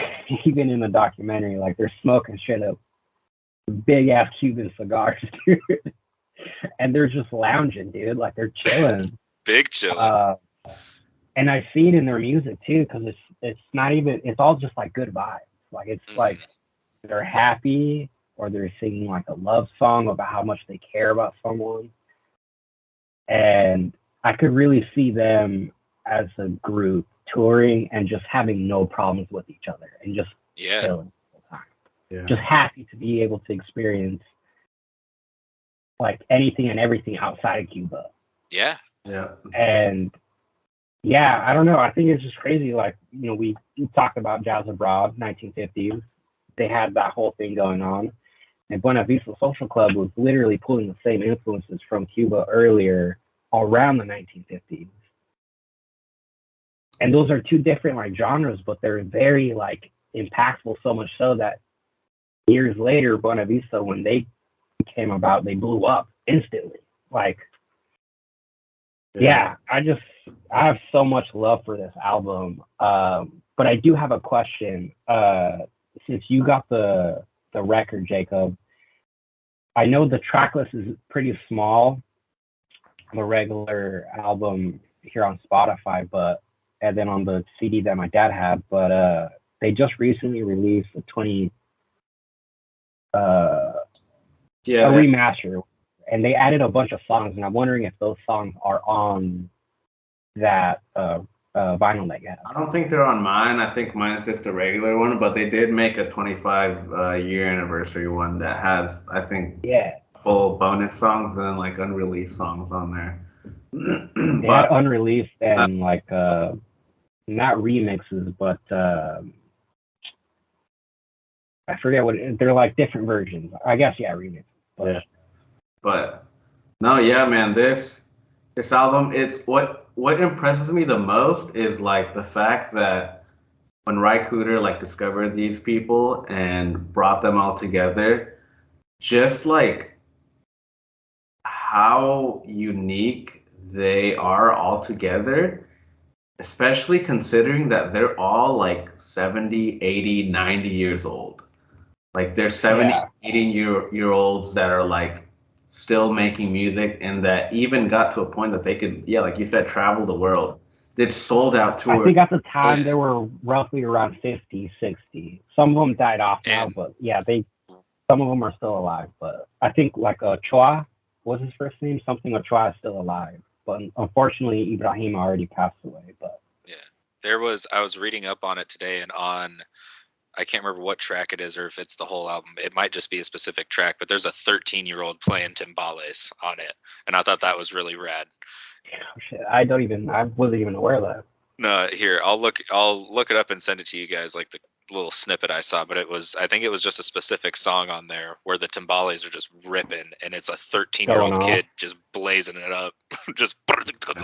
[SPEAKER 3] documentary, like they're smoking straight up big ass Cuban cigars, dude, and they're just lounging, dude, like they're chilling,
[SPEAKER 1] big chilling.
[SPEAKER 3] And I see it in their music too, because it's not even, it's all just like good vibes. Like it's like they're happy, or they're singing like a love song about how much they care about someone. And I could really see them as a group touring and just having no problems with each other and just chilling the whole time. Yeah. Just happy to be able to experience like anything and everything outside of Cuba.
[SPEAKER 1] Yeah.
[SPEAKER 3] And yeah, I don't know. I think it's just crazy. Like, you know, we talked about Jazz Abroad, 1950s. They had that whole thing going on. And Buena Vista Social Club was literally pulling the same influences from Cuba earlier around the 1950s. And those are two different like genres, but they're very like impactful, so much so that years later, Buena Vista, when they came about, they blew up instantly. Like, yeah, I have so much love for this album. But I do have a question. Since you got the record, Jacob, I know the track list is pretty small, the regular album here on Spotify, and then on the CD that my dad had, but they just recently released a remaster, and they added a bunch of songs, and I'm wondering if those songs are on that vinyl that you have.
[SPEAKER 2] I don't think they're on mine. I think mine's just a regular one, but they did make a 25 year anniversary one that has, I think, full bonus songs and then like unreleased songs on there.
[SPEAKER 3] They had unreleased and like not remixes, but I forget what they're like, different versions. I guess remixes.
[SPEAKER 2] But no, yeah, man, this album, it's what impresses me the most is like the fact that when Ry Cooder like discovered these people and brought them all together, just like how unique they are all together, especially considering that they're all like 70, 80, 90 years old. Like they're 70, 80-year-olds that are like still making music, and that even got to a point that they could, like you said, travel the world. Did sold out tours.
[SPEAKER 3] I think at the time they were roughly around 50, 60. Some of them died off now, but some of them are still alive. But I think like Chua, what's his first name? Something Chua is still alive. But unfortunately, Ibrahim already passed away. But
[SPEAKER 1] I was reading up on it today, and I can't remember what track it is or if it's the whole album. It might just be a specific track, but there's a 13-year-old playing timbales on it, and I thought that was really rad.
[SPEAKER 3] Shit, I wasn't even aware of that.
[SPEAKER 1] No, here, I'll look it up and send it to you guys, like the little snippet I saw, but I think it was just a specific song on there where the timbales are just ripping, and it's a 13-year-old kid just blazing it up, just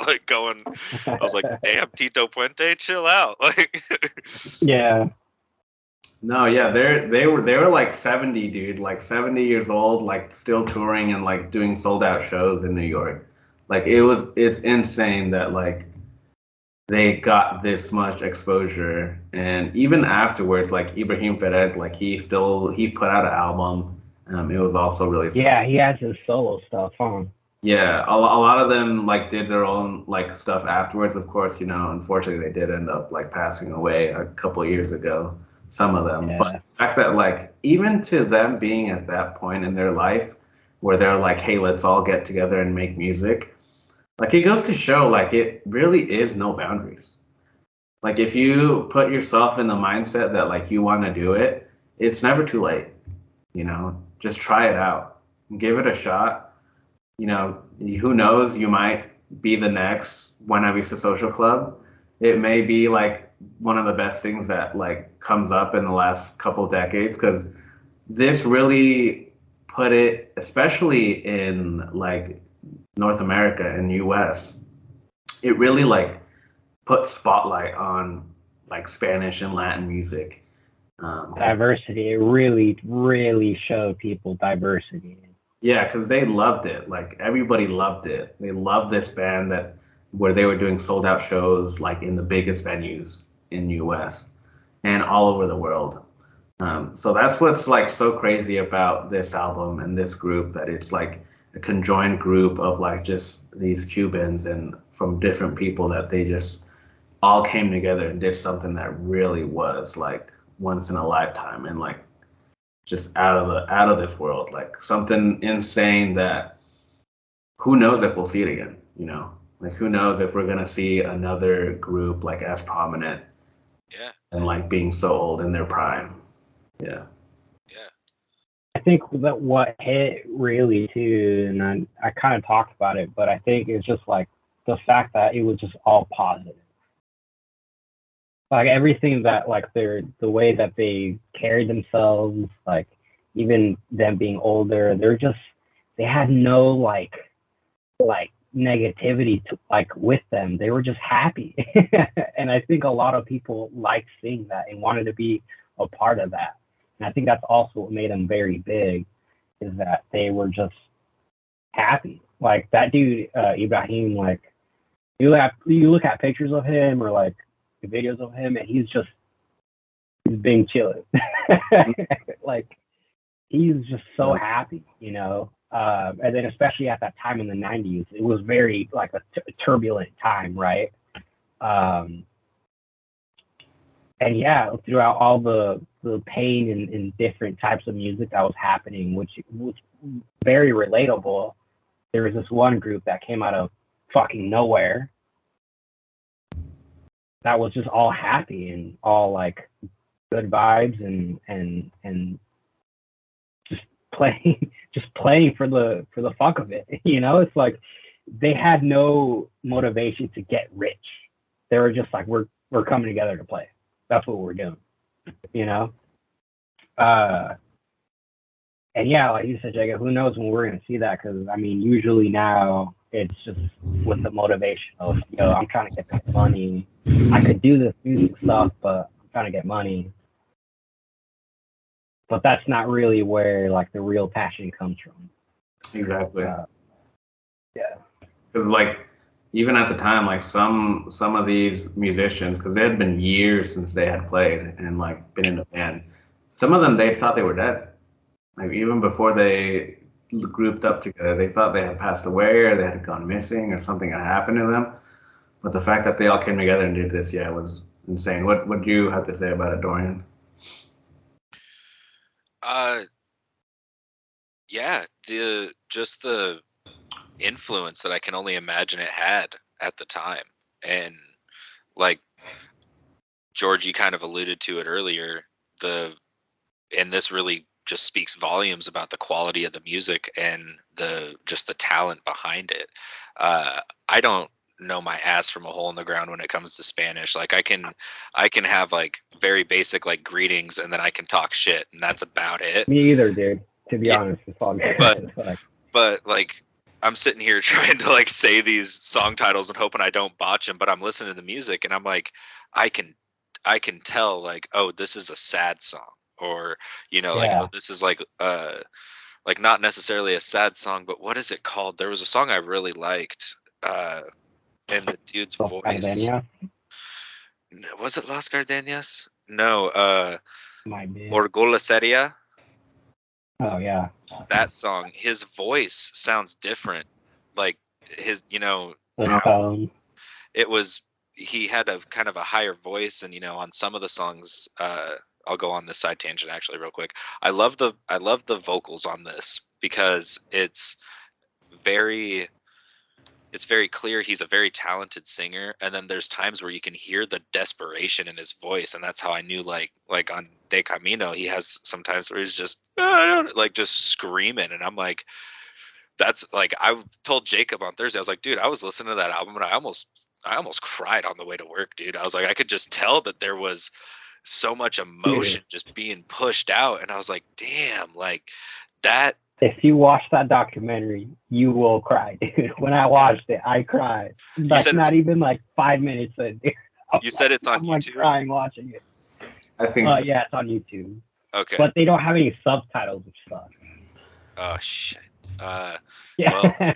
[SPEAKER 1] like going. I was like, damn, Tito Puente, chill out. Like,
[SPEAKER 3] yeah.
[SPEAKER 2] No, yeah, they were like 70, dude, like 70 years old, like still touring and like doing sold out shows in New York. Like it's insane that like they got this much exposure, and even afterwards, like Ibrahim Ferret, like he put out an album. It was also really successful.
[SPEAKER 3] Yeah, he has his solo stuff on.
[SPEAKER 2] Yeah, a lot of them like did their own like stuff afterwards. Of course, unfortunately they did end up like passing away a couple of years ago. Some of them, but the fact that like even to them being at that point in their life where they're like, hey, let's all get together and make music, like it goes to show like it really is no boundaries. Like if you put yourself in the mindset that like you want to do it, it's never too late. Just try it out, give it a shot. Who knows, you might be the next Buena Vista Social Club. It may be like one of the best things that like comes up in the last couple decades, because this really put it, especially in like North America and US, it really like put spotlight on like Spanish and Latin music.
[SPEAKER 3] Diversity. It really, really showed people diversity.
[SPEAKER 2] Yeah, because they loved it. Like everybody loved it. They loved this band where they were doing sold out shows like in the biggest venues in US and all over the world. So that's what's like so crazy about this album and this group, that it's like a conjoined group of like just these Cubans and from different people, that they just all came together and did something that really was like once in a lifetime and like just out of this world, like something insane that who knows if we'll see it again, like who knows if we're gonna see another group like as prominent and like being so old in their prime.
[SPEAKER 3] I think that what hit really too, and I kind of talked about it, but I think it's just like the fact that it was just all positive. Like everything that like the way that they carried themselves, like even them being older, they had no like negativity to like with them. They were just happy. And I think a lot of people liked seeing that and wanted to be a part of that. And I think that's also what made them very big, is that they were just happy. Like that dude, Ibrahim, like you look at pictures of him or like videos of him, and he's being chilling. Like he's just so happy, you know. And then especially at that time in the 90s, it was very like a turbulent time, right? And yeah, throughout all the pain and different types of music that was happening, which was very relatable, there was this one group that came out of fucking nowhere that was just all happy and all like good vibes and just playing for the fuck of it. You know, it's like they had no motivation to get rich. They were just like, we're coming together to play. That's what we're doing, you know? And yeah, like you said, Jacob, who knows when we're going to see that? Because, I mean, usually now it's just with the motivation of, yo, I'm trying to get this money. I could do this music stuff, but I'm trying to get money. But that's not really where, like, the real passion comes from.
[SPEAKER 2] Exactly.
[SPEAKER 3] Yeah.
[SPEAKER 2] Because, like, even at the time, like, some of these musicians, because it had been years since they had played and, like, been in a band, some of them, they thought they were dead. Like, even before they grouped up together, they thought they had passed away or they had gone missing or something had happened to them. But the fact that they all came together and did this, yeah, was insane. What do you have to say about it, Dorian?
[SPEAKER 1] Yeah, the influence that I can only imagine it had at the time. And like Georgie kind of alluded to it earlier, and this really just speaks volumes about the quality of the music and the talent behind it. I don't know my ass from a hole in the ground when it comes to Spanish. Like I can have like very basic like greetings, and then I can talk shit, and that's about it.
[SPEAKER 3] Me either, dude. To be honest, it's all good.
[SPEAKER 1] But like I'm sitting here trying to like say these song titles and hoping I don't botch them, but I'm listening to the music and I'm like, I can tell like, oh, this is a sad song, or you know, like, oh, this is like not necessarily a sad song, but what is it called? There was a song I really liked, and the dude's voice.
[SPEAKER 3] Gardenia?
[SPEAKER 1] Was it Las Gardenias? No,
[SPEAKER 3] Might be.
[SPEAKER 1] Orgola Seria.
[SPEAKER 3] Oh yeah.
[SPEAKER 1] That song, his voice sounds different. Like his, you know, it was, he had a kind of a higher voice, and you know, on some of the songs, I'll go on this side tangent actually real quick. I love the vocals on this because it's very clear he's a very talented singer, and then there's times where you can hear the desperation in his voice, and that's how I knew like on De Camino he has sometimes where he's just like just screaming, and I'm like, that's like, I told Jacob on Thursday, I was like, dude, I was listening to that album and I almost cried on the way to work, dude. I was like, I could just tell that there was so much emotion just being pushed out, and I was like, damn, like that.
[SPEAKER 3] If you watch that documentary, you will cry, dude. When I watched it, I cried. That's not even like 5 minutes in.
[SPEAKER 1] You said it's on
[SPEAKER 3] I'm
[SPEAKER 1] YouTube?
[SPEAKER 3] like crying watching it.
[SPEAKER 2] I think so.
[SPEAKER 3] Yeah, it's on YouTube.
[SPEAKER 1] Okay.
[SPEAKER 3] But they don't have any subtitles, which sucks.
[SPEAKER 1] Oh shit.
[SPEAKER 3] Yeah.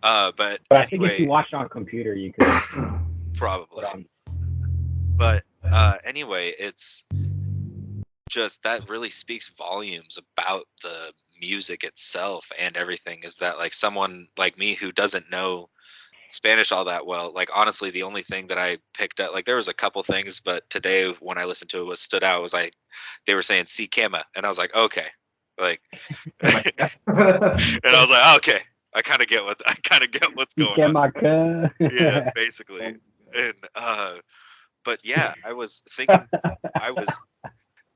[SPEAKER 1] Well, but
[SPEAKER 3] I
[SPEAKER 1] anyway,
[SPEAKER 3] think if you watch it on a computer, you could
[SPEAKER 1] probably. But anyway, it's just that really speaks volumes about the music itself and everything, is that like someone like me who doesn't know Spanish all that well, like honestly the only thing that I picked up, like there was a couple things, but today when I listened to it, what stood out was like they were saying si quema, and I was like, okay, like and I was like, okay, I kind of get what's going on. Yeah, basically. And but yeah, I was thinking, I was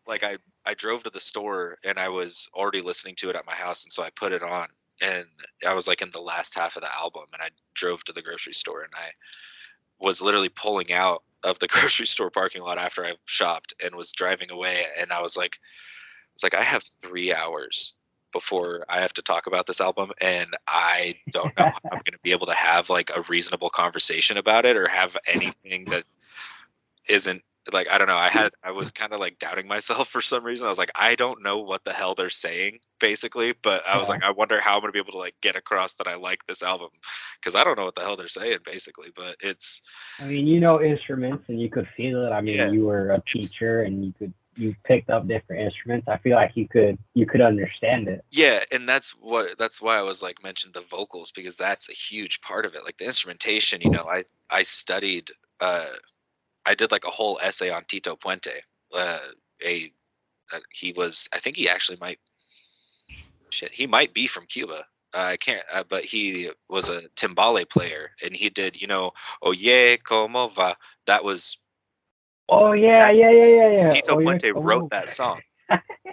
[SPEAKER 1] like, I drove to the store and I was already listening to it at my house, and so I put it on, and I was like in the last half of the album, and I drove to the grocery store, and I was literally pulling out of the grocery store parking lot after I shopped and was driving away, and I was like, I have 3 hours before I have to talk about this album, and I don't know how I'm going to be able to have like a reasonable conversation about it or have anything that isn't like I don't know, I was kind of like doubting myself for some reason. I was like, I don't know what the hell they're saying basically, but I was
[SPEAKER 3] Yeah.
[SPEAKER 1] like, I wonder how I'm gonna be able to like get across that I like this album, because I don't know what the hell they're saying basically, but it's
[SPEAKER 3] I mean, you know instruments and you could feel it. I mean,
[SPEAKER 1] yeah,
[SPEAKER 3] you were a
[SPEAKER 1] it's
[SPEAKER 3] teacher and you picked up different instruments. I feel like you could understand it.
[SPEAKER 1] yeah, and that's why I was like mentioned the vocals, because that's a huge part of it. Like the instrumentation, you know, I studied I did like a whole essay on Tito Puente. Uh, a he was, I think he actually might, shit, he might be from Cuba. I can't, but he was a timbale player, and he did, you know, Oye, como va. That was
[SPEAKER 3] Oh yeah,
[SPEAKER 1] that.
[SPEAKER 3] yeah, yeah, yeah, yeah.
[SPEAKER 1] Tito
[SPEAKER 3] Oh yeah,
[SPEAKER 1] Puente
[SPEAKER 3] come
[SPEAKER 1] wrote
[SPEAKER 3] on.
[SPEAKER 1] that song.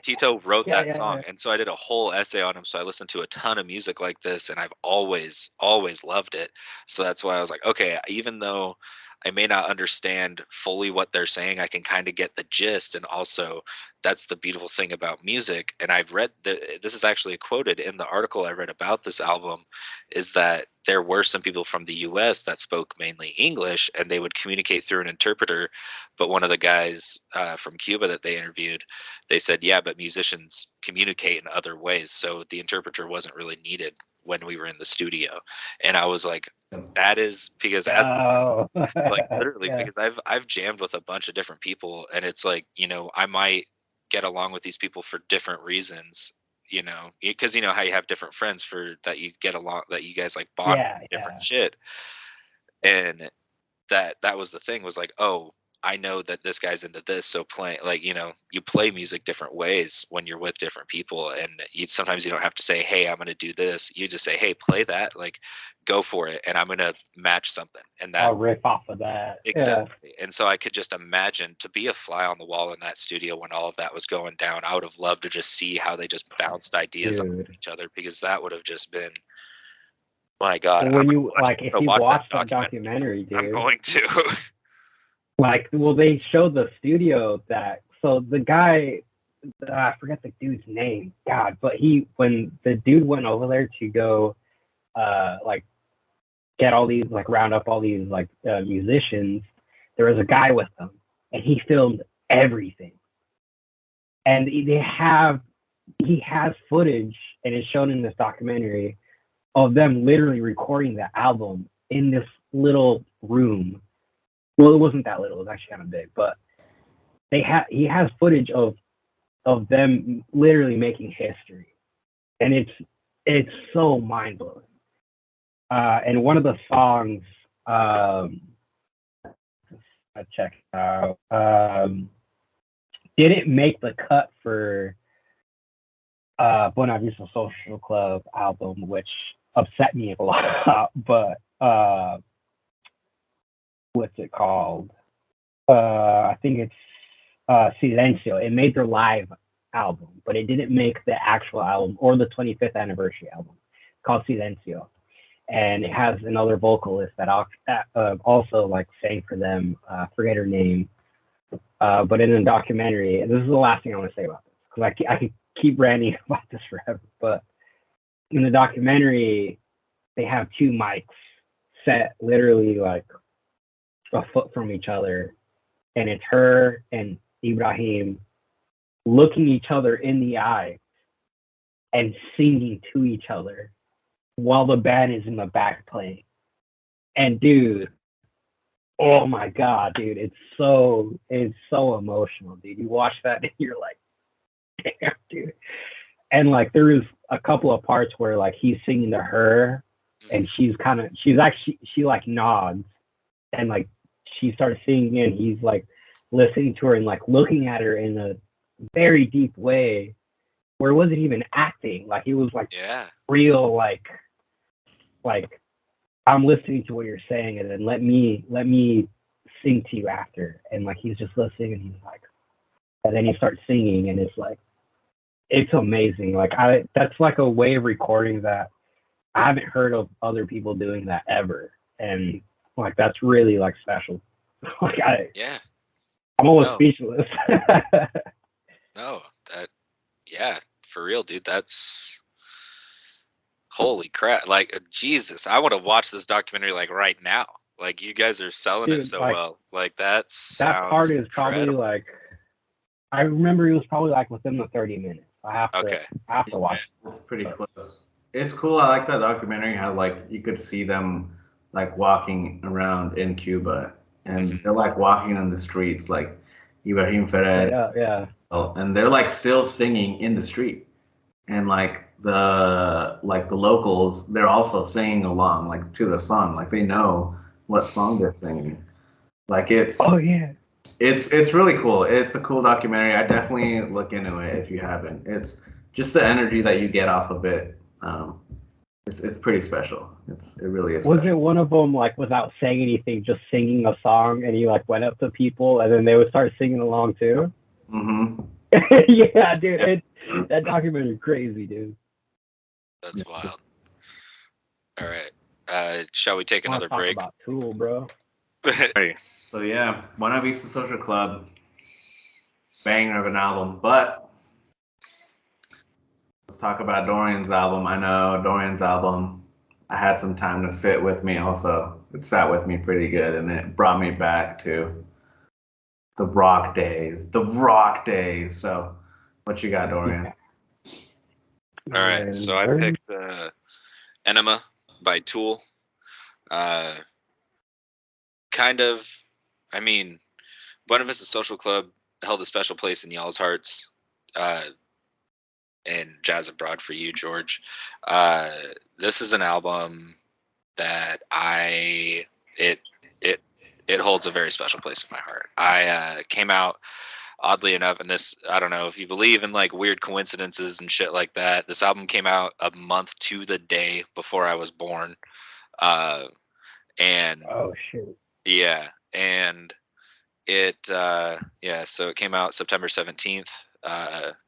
[SPEAKER 1] Tito wrote
[SPEAKER 3] Yeah,
[SPEAKER 1] that
[SPEAKER 3] yeah,
[SPEAKER 1] song,
[SPEAKER 3] yeah.
[SPEAKER 1] and so I did a whole essay on him. So I listened to a ton of music like this, and I've always loved it. So that's why I was like, okay, even though I may not understand fully what they're saying, I can kind of get the gist. And also, that's the beautiful thing about music. And I've read this is actually quoted in the article I read about this album, is that there were some people from the U.S. that spoke mainly English, and they would communicate through an interpreter. But one of the guys from Cuba that they interviewed, they said, yeah, but musicians communicate in other ways, so the interpreter wasn't really needed when we were in the studio. And I was like, that is because as
[SPEAKER 3] Oh,
[SPEAKER 1] like literally,
[SPEAKER 3] yeah,
[SPEAKER 1] because I've jammed with a bunch of different people, and it's like, you know, I might get along with these people for different reasons, you know, because you know how you have different friends for that you get along, that you guys like bond
[SPEAKER 3] yeah,
[SPEAKER 1] with different
[SPEAKER 3] yeah.
[SPEAKER 1] shit. And that was the thing, was like, oh, I know that this guy's into this, so play, like, you know, you play music different ways when you're with different people, and you sometimes you don't have to say, hey, I'm going to do this. You just say, hey, play that, like, go for it, and I'm going to match something. And
[SPEAKER 3] I'll
[SPEAKER 1] that's
[SPEAKER 3] riff off of that. Yeah,
[SPEAKER 1] exactly. And so I could just imagine to be a fly on the wall in that studio when all of that was going down. I would have loved to just see how they just bounced ideas off of
[SPEAKER 3] dude.
[SPEAKER 1] each other, because that would have just been, my God,
[SPEAKER 3] Well,
[SPEAKER 1] I'm
[SPEAKER 3] when you like,
[SPEAKER 1] I'm
[SPEAKER 3] if
[SPEAKER 1] gonna
[SPEAKER 3] you
[SPEAKER 1] watch that
[SPEAKER 3] watch that
[SPEAKER 1] documentary.
[SPEAKER 3] documentary,
[SPEAKER 1] I'm
[SPEAKER 3] dude,
[SPEAKER 1] going to.
[SPEAKER 3] like, well, they showed the studio that. So the guy, I forget the dude's name. God, but when the dude went over there to go, like get all these, like round up all these like musicians, there was a guy with them, and he filmed everything. And he has footage, and it's shown in this documentary of them literally recording the album in this little room. Well, it wasn't that little; it was actually kind of big, but he has footage of them literally making history, and it's so mind blowing. And one of the songs, I checked out, didn't make the cut for Buena Vista Social Club album, which upset me a lot. But what's it called? I think it's Silencio. It made their live album, but it didn't make the actual album or the 25th anniversary album. It's called Silencio, and it has another vocalist that also like sang for them. Forget her name, but in the documentary, and this is the last thing I want to say about this, because I could keep ranting about this forever. But in the documentary, they have two mics set literally like a foot from each other, and it's her and Ibrahim looking each other in the eye and singing to each other while the band is in the back playing. And dude, oh my god, dude, it's so emotional, dude. You watch that and you're like, damn, dude. And like there is a couple of parts where like he's singing to her, and she like nods, and like she starts singing, and he's like listening to her and like looking at her in a very deep way, where it wasn't even acting, like it was like
[SPEAKER 1] Yeah.
[SPEAKER 3] real, like I'm listening to what you're saying, and then let me sing to you after. And like he's just listening, and he's like, and then he starts singing, and it's like, it's amazing. Like that's like a way of recording that I haven't heard of other people doing that ever, and like that's really like special. Like
[SPEAKER 1] Yeah.
[SPEAKER 3] I'm almost
[SPEAKER 1] No.
[SPEAKER 3] speechless.
[SPEAKER 1] No. That. Yeah. For real, dude. That's. Holy crap! Like Jesus, I want to watch this documentary like right now. Like, you guys are selling it
[SPEAKER 3] Dude,
[SPEAKER 1] so
[SPEAKER 3] like,
[SPEAKER 1] well. Like, that
[SPEAKER 3] that
[SPEAKER 1] sounds
[SPEAKER 3] part is probably
[SPEAKER 1] incredible.
[SPEAKER 3] like, I remember it was probably like within the 30 minutes. I
[SPEAKER 1] Okay.
[SPEAKER 3] have to watch.
[SPEAKER 2] It's pretty close. It's cool. I like that documentary. How like you could see them like walking around in Cuba, and they're like walking on the streets, like Ibrahim Ferrer,
[SPEAKER 3] Yeah.
[SPEAKER 2] and they're like still singing in the street, and like the locals, they're also singing along like to the song, like they know what song they're singing. Like
[SPEAKER 3] Oh yeah.
[SPEAKER 2] it's really cool. It's a cool documentary. I definitely look into it if you haven't. It's just the energy that you get off of it. Um, it's pretty special. It really is
[SPEAKER 3] Was
[SPEAKER 2] special.
[SPEAKER 3] it one of them like without saying anything, just singing a song, and he like went up to people, and then they would start singing along too?
[SPEAKER 2] Mm-hmm.
[SPEAKER 3] Yeah, dude. That documentary is crazy, dude.
[SPEAKER 1] That's wild. All right. Shall we take
[SPEAKER 3] I want
[SPEAKER 1] another
[SPEAKER 3] to talk
[SPEAKER 1] break?
[SPEAKER 3] about Tool, bro.
[SPEAKER 2] So yeah, Buena Vista Social Club, banger of an album. But let's talk about Dorian's album. I know Dorian's album. I had some time to sit with me. Also, it sat with me pretty good, and it brought me back to the rock days. The rock days. So, what you got, Dorian?
[SPEAKER 1] All right. So I picked Aenima by Tool. Kind of, I mean, Buena Vista Social Club held a special place in y'all's hearts, and Jazz Abroad for you, George. This is an album that it it it holds a very special place in my heart. I came out, oddly enough, and this, I don't know if you believe in like weird coincidences and shit like that. This album came out a month to the day before I was born. Uh, and
[SPEAKER 3] Oh shoot.
[SPEAKER 1] yeah, and so it came out September 17th,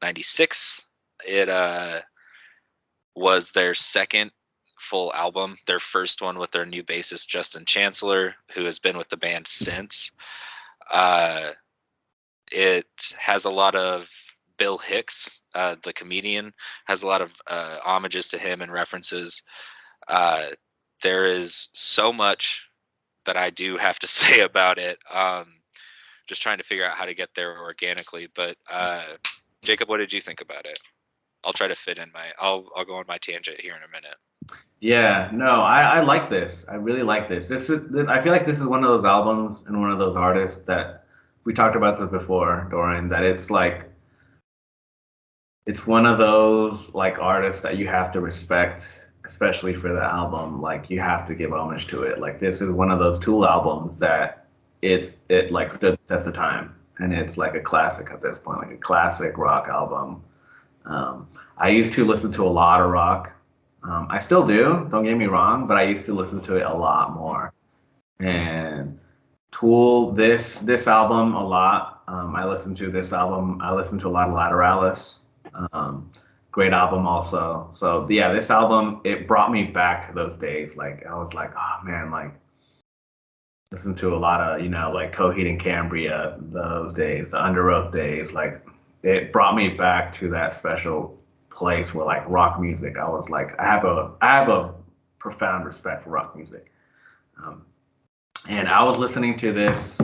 [SPEAKER 1] 96. It was their second full album, their first one with their new bassist Justin Chancellor, who has been with the band since. Uh, it has a lot of Bill Hicks, the comedian, has a lot of homages to him and references. Uh, there is so much that I do have to say about it. Just trying to figure out how to get there organically. But Jacob, what did you think about it? I'll try to fit in I'll go on my tangent here in a minute.
[SPEAKER 2] Yeah, no, I like this. I really like this. I feel like this is one of those albums and one of those artists that we talked about this before, Dorian, that it's like it's one of those like artists that you have to respect, especially for the album. Like you have to give homage to it. Like this is one of those Tool albums that it like stood the test of time, and it's like a classic at this point, like a classic rock album. I used to listen to a lot of rock. I still do, don't get me wrong, but I used to listen to it a lot more. And Tool, this album a lot. I listened to this album. I listened to a lot of Lateralis. Um, Great album also. So yeah, this album it brought me back to those days. Like I was like, oh man, like listen to a lot of like Coheed and Cambria those days, the Under Oath days. Like it brought me back to that special place where like rock music. I was like, I have a profound respect for rock music. Um, and I was listening to this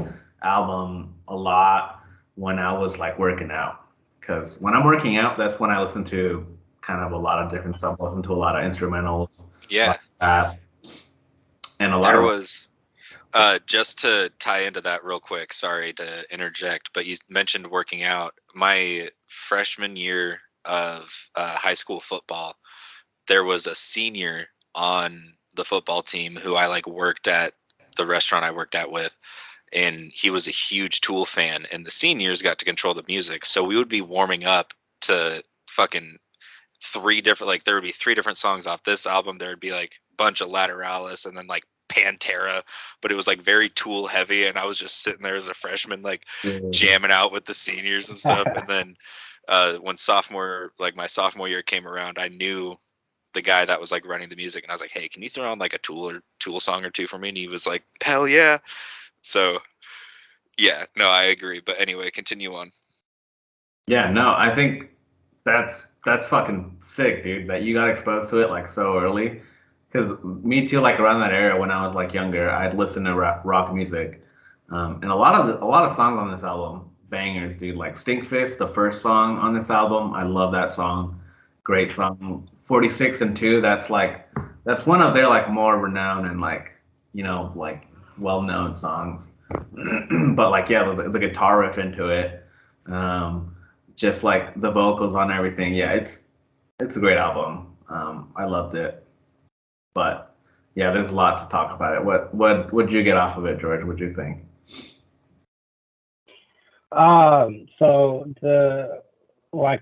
[SPEAKER 2] album a lot when I was like working out. Because when I'm working out, that's when I listen to kind of a lot of different stuff. I listen to a lot of instrumentals.
[SPEAKER 1] Yeah.
[SPEAKER 2] Like that. And a lot
[SPEAKER 1] There
[SPEAKER 2] of
[SPEAKER 1] was just to tie into that real quick, sorry to interject, but you mentioned working out. My freshman year of high school football, there was a senior on the football team who I like worked at the restaurant I worked at with, and he was a huge Tool fan, and the seniors got to control the music. So we would be warming up to fucking there would be three different songs off this album. There would be like a bunch of Lateralis and then like Pantera, but it was like very Tool heavy, and I was just sitting there as a freshman like jamming out with the seniors and stuff. And then when my sophomore year came around, I knew the guy that was like running the music, and I was like, hey, can you throw on like a Tool song or two for me? And he was like, hell yeah. So yeah, no, I agree, but anyway, continue on.
[SPEAKER 2] Yeah, no, I think that's fucking sick, dude, that you got exposed to it like so early. because me too. Like around that era when I was like younger, I'd listen to rock music, and a lot of songs on this album, bangers, dude. Like Stinkfist, the first song on this album, I love that song. Great song. 46 and 2, that's one of their like more renowned and like like well known songs. But like yeah, the guitar riff into it, just like the vocals on everything. Yeah, it's a great album. I loved it. But yeah, there's a lot to talk about it. What would you get off of it, George? What'd you think?
[SPEAKER 3] So the like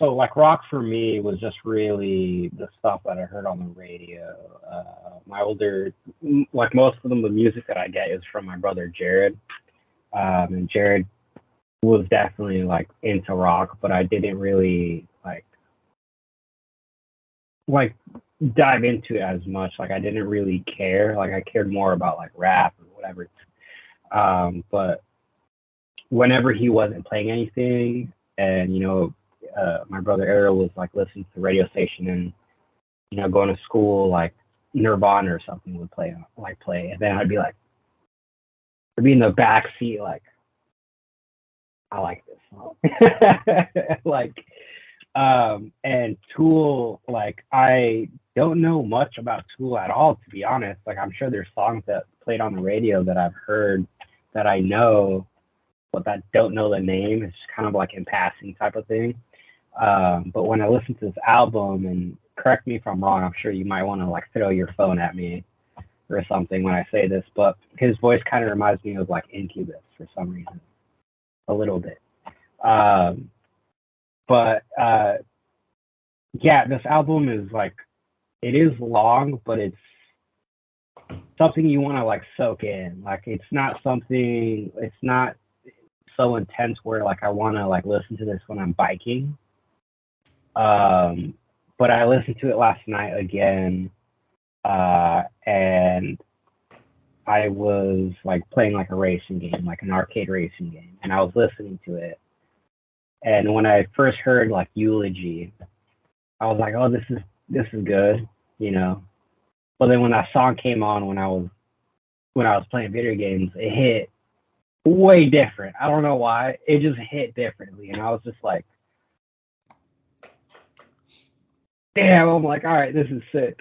[SPEAKER 3] like rock for me was just really the stuff that I heard on the radio. My older, like most of the music that I get is from my brother Jared, and Jared was definitely like into rock, but I didn't really like dive into it as much. Like I didn't really care. Like I cared more about like rap or whatever. But whenever he wasn't playing anything, and my brother Ariel was like listening to the radio station and going to school, like Nirvana or something would play, and then I'd be in the back seat like, I like this song. like and Tool, like I don't know much about Tool at all, to be honest. Like I'm sure there's songs that played on the radio that I've heard that I know, but that don't know the name. It's kind of like in passing type of thing. But when I listen to this album, and correct me if I'm wrong, I'm sure you might want to like throw your phone at me or something when I say this, but his voice kind of reminds me of like Incubus for some reason, a little bit. But yeah, this album is like, it is long, but it's something you want to like soak in. Like it's not so intense where like I want to like listen to this when I'm biking. But I listened to it last night again, and I was like playing like a racing game, like an arcade racing game, and I was listening to it. And when I first heard like Eulogy, I was like, oh, this is good, But then when that song came on when I was playing video games, it hit way different. I don't know why. It just hit differently. And I was just like, damn, I'm like, all right, this is sick.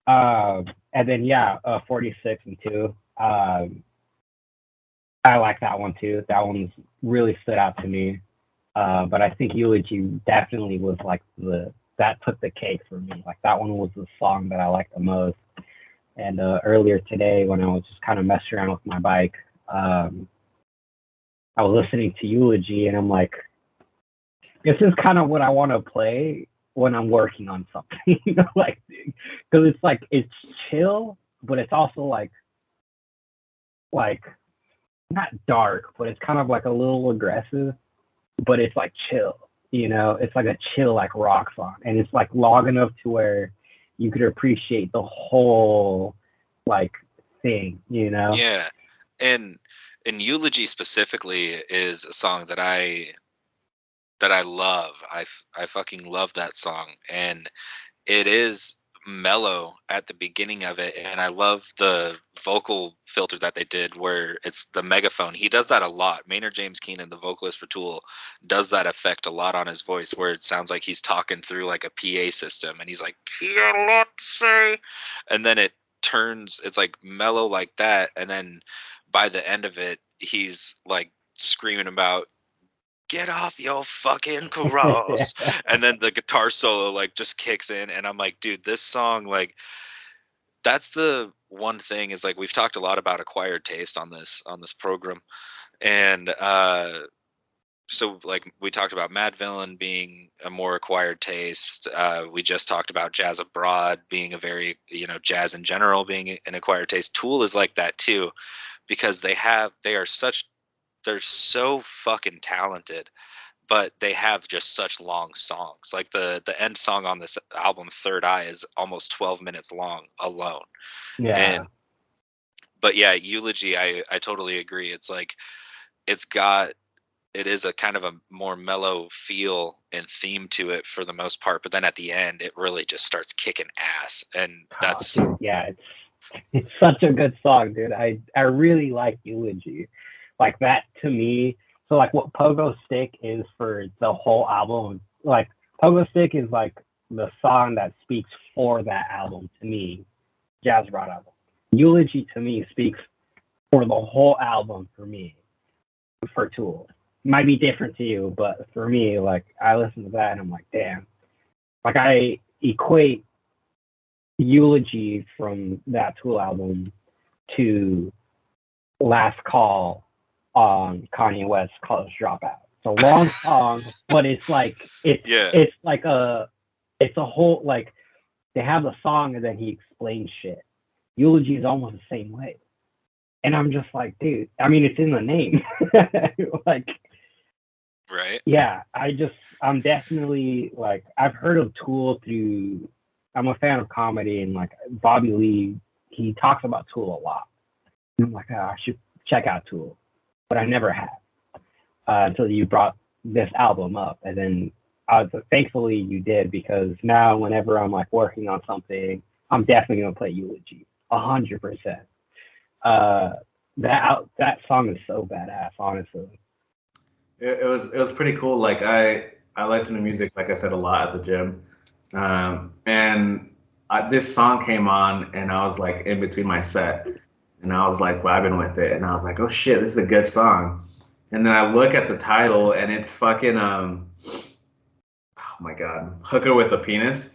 [SPEAKER 3] And then, yeah, 46 and 2. I like that one too. That one's really stood out to me. But I think Eulogy definitely was like that took the cake for me. Like that one was the song that I liked the most. And earlier today, when I was just kind of messing around with my bike, I was listening to Eulogy, and I'm like, this is kind of what I want to play when I'm working on something, like, because it's like, it's chill, but it's also like not dark, but it's kind of like a little aggressive, but it's like chill, it's like a chill, like rock song. And it's like long enough to where you could appreciate the whole like thing,
[SPEAKER 1] Yeah. And Eulogy specifically is a song that I love. I fucking love that song, and it is mellow at the beginning of it, and I love the vocal filter that they did where it's the megaphone. He does that a lot. Maynard James Keenan, the vocalist for Tool, does that effect a lot on his voice where it sounds like he's talking through like a PA system, and he's like, "You got a lot to say," and then it's like mellow like that, and then by the end of it he's like screaming about, "Get off your fucking cross," and then the guitar solo like just kicks in, and I'm like, dude, this song, like, that's the one thing is like we've talked a lot about acquired taste on this program, and so like we talked about Mad Villain being a more acquired taste. We just talked about Jazz Abroad being a very, jazz in general being an acquired taste. Tool is like that too, because they're so fucking talented, but they have just such long songs. Like the end song on this album, Third Eye, is almost 12 minutes long alone.
[SPEAKER 3] Yeah.
[SPEAKER 1] But yeah, Eulogy, I totally agree. It's like it's got it is a kind of a more mellow feel and theme to it for the most part, but then at the end it really just starts kicking ass, and that's
[SPEAKER 3] yeah, it's such a good song, dude. I really like Eulogy, like that to me. So like what Pogo Stick is for the whole album, like Pogo Stick is like the song that speaks for that album to me, Jazz Rock album. Eulogy to me speaks for the whole album for me, for Tool. Might be different to you, but for me, like I listen to that and I'm like, damn. Like I equate Eulogy from that Tool album to Last Call on Kanye West's College Dropout. It's a long song, but it's like it's like a whole, like they have a song and then he explains shit. Eulogy is almost the same way. And I'm just like, dude, I mean, it's in the name. Like,
[SPEAKER 1] right.
[SPEAKER 3] Yeah, I'm definitely, like, I've heard of Tool through, I'm a fan of comedy, and, like, Bobby Lee, he talks about Tool a lot. And I'm like, oh, I should check out Tool. But I never had until you brought this album up. And then, thankfully, you did, because now whenever I'm, like, working on something, I'm definitely going to play Eulogy, 100%. That song is so badass, honestly.
[SPEAKER 2] It was pretty cool. Like I listen to music, like I said, a lot at the gym, and this song came on, and I was like in between my set, and I was like vibing with it, and I was like, oh shit, this is a good song. And then I look at the title, and it's fucking oh my god, Hooker with a Penis.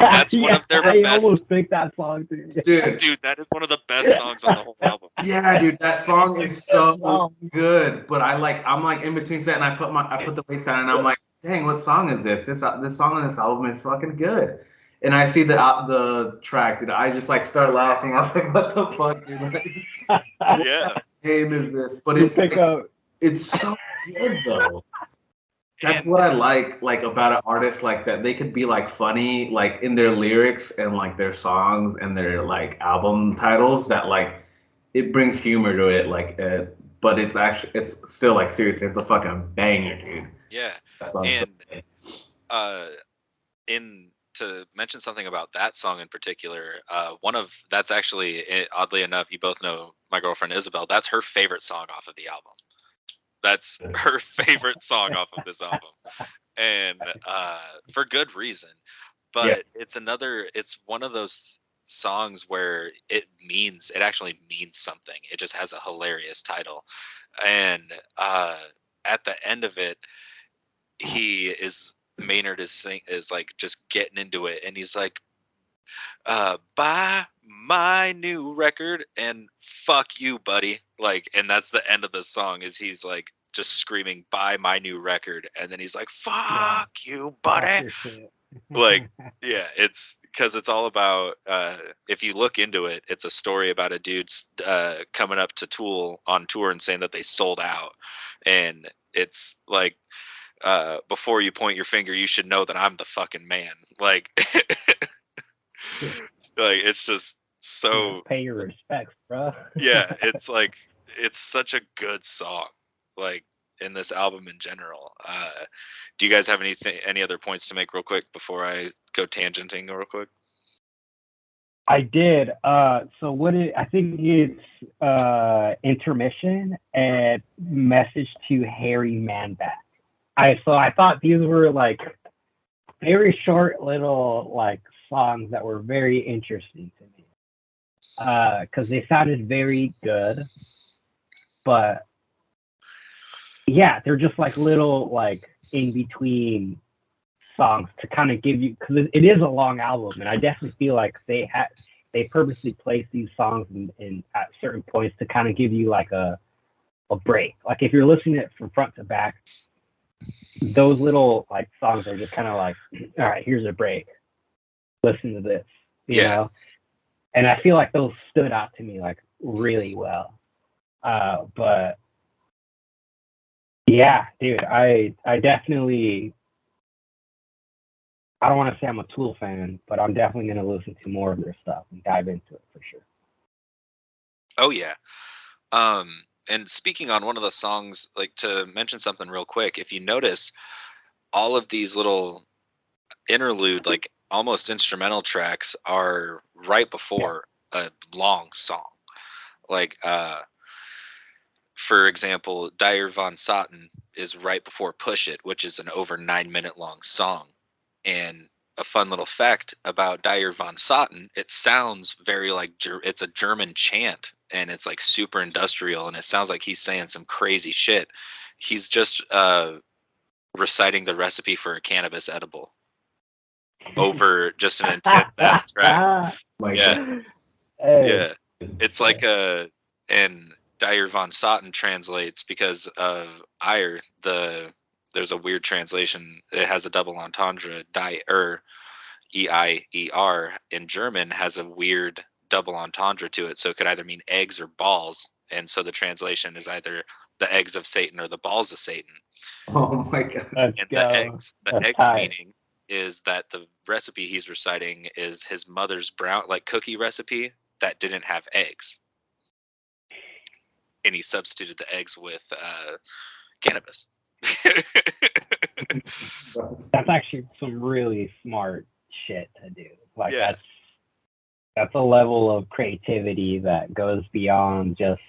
[SPEAKER 1] That's one of their best.
[SPEAKER 3] I almost picked that song, dude.
[SPEAKER 1] Dude, that is one of the best songs on the whole album.
[SPEAKER 2] Yeah, dude, that song is so good. But I'm like in between set, and I put the bass down, and I'm like, dang, what song is this? This song on this album is fucking good. And I see the track, dude. I just like start laughing. I was like, what the fuck, dude? Like,
[SPEAKER 1] Yeah.
[SPEAKER 2] What game is this? But it's so good though. That's what I like about an artist like that. They could be like funny, like in their lyrics and like their songs and their like album titles, that like it brings humor to it, like but it's still like seriously, it's a fucking banger, dude.
[SPEAKER 1] Yeah. And to mention something about that song in particular, that's actually, oddly enough, you both know my girlfriend Isabel. That's her favorite song off of the album. That's her favorite song off of this album, and for good reason. But it's one of those songs where it actually means something. It just has a hilarious title, and at the end of it, Maynard is like just getting into it, and he's like, buy my new record and fuck you, buddy. Like, and that's the end of the song, is he's like just screaming, buy my new record, and then he's like, fuck you, buddy. Like, yeah, it's because it's all about, if you look into it, it's a story about a dude coming up to Tool on tour and saying that they sold out, and it's like, before you point your finger, you should know that I'm the fucking man. Like, like, it's just so,
[SPEAKER 3] pay your respects, bro.
[SPEAKER 1] Yeah, it's like, it's such a good song, like, in this album in general. Do you guys have any other points to make real quick before I go tangenting real quick?
[SPEAKER 3] I did. So I think it's intermission and message to Harry Manback. I thought these were like very short little like songs that were very interesting to me, because they sounded very good, but yeah, they're just like little like in between songs to kind of give you, because it is a long album, and I definitely feel like they purposely placed these songs in at certain points to kind of give you like a break. Like if you're listening to it from front to back, those little like songs are just kind of like, all right, here's a break. Listen to this, you know? And I feel like those stood out to me like really well. But yeah, dude, I definitely, I don't want to say I'm a Tool fan, but I'm definitely going to listen to more of their stuff and dive into it for sure.
[SPEAKER 1] Oh yeah. And speaking on one of the songs, like to mention something real quick, if you notice, all of these little interlude, like almost instrumental tracks, are right before a long song. Like, for example, Dyer Von Sotten is right before Push It, which is an over 9-minute long song. And a fun little fact about Dyer Von Sotten, it sounds very like it's a German chant, and it's like super industrial, and it sounds like he's saying some crazy shit. He's just reciting the recipe for a cannabis edible over just an intense ass track. Yeah. Yeah. It's like and Dyer Von Sotten translates because of Eir, there's a weird translation. It has a double entendre. E-I-E-R in German has a weird double entendre to it. So it could either mean eggs or balls. And so the translation is either the eggs of Satan or the balls of Satan.
[SPEAKER 2] Oh my god.
[SPEAKER 3] Let's
[SPEAKER 1] And
[SPEAKER 3] go.
[SPEAKER 1] the eggs meaning is that the recipe he's reciting is his mother's brown like cookie recipe that didn't have eggs. And he substituted the eggs with cannabis.
[SPEAKER 3] That's actually some really smart shit to do. Like
[SPEAKER 1] Yeah.
[SPEAKER 3] that's a level of creativity that goes beyond just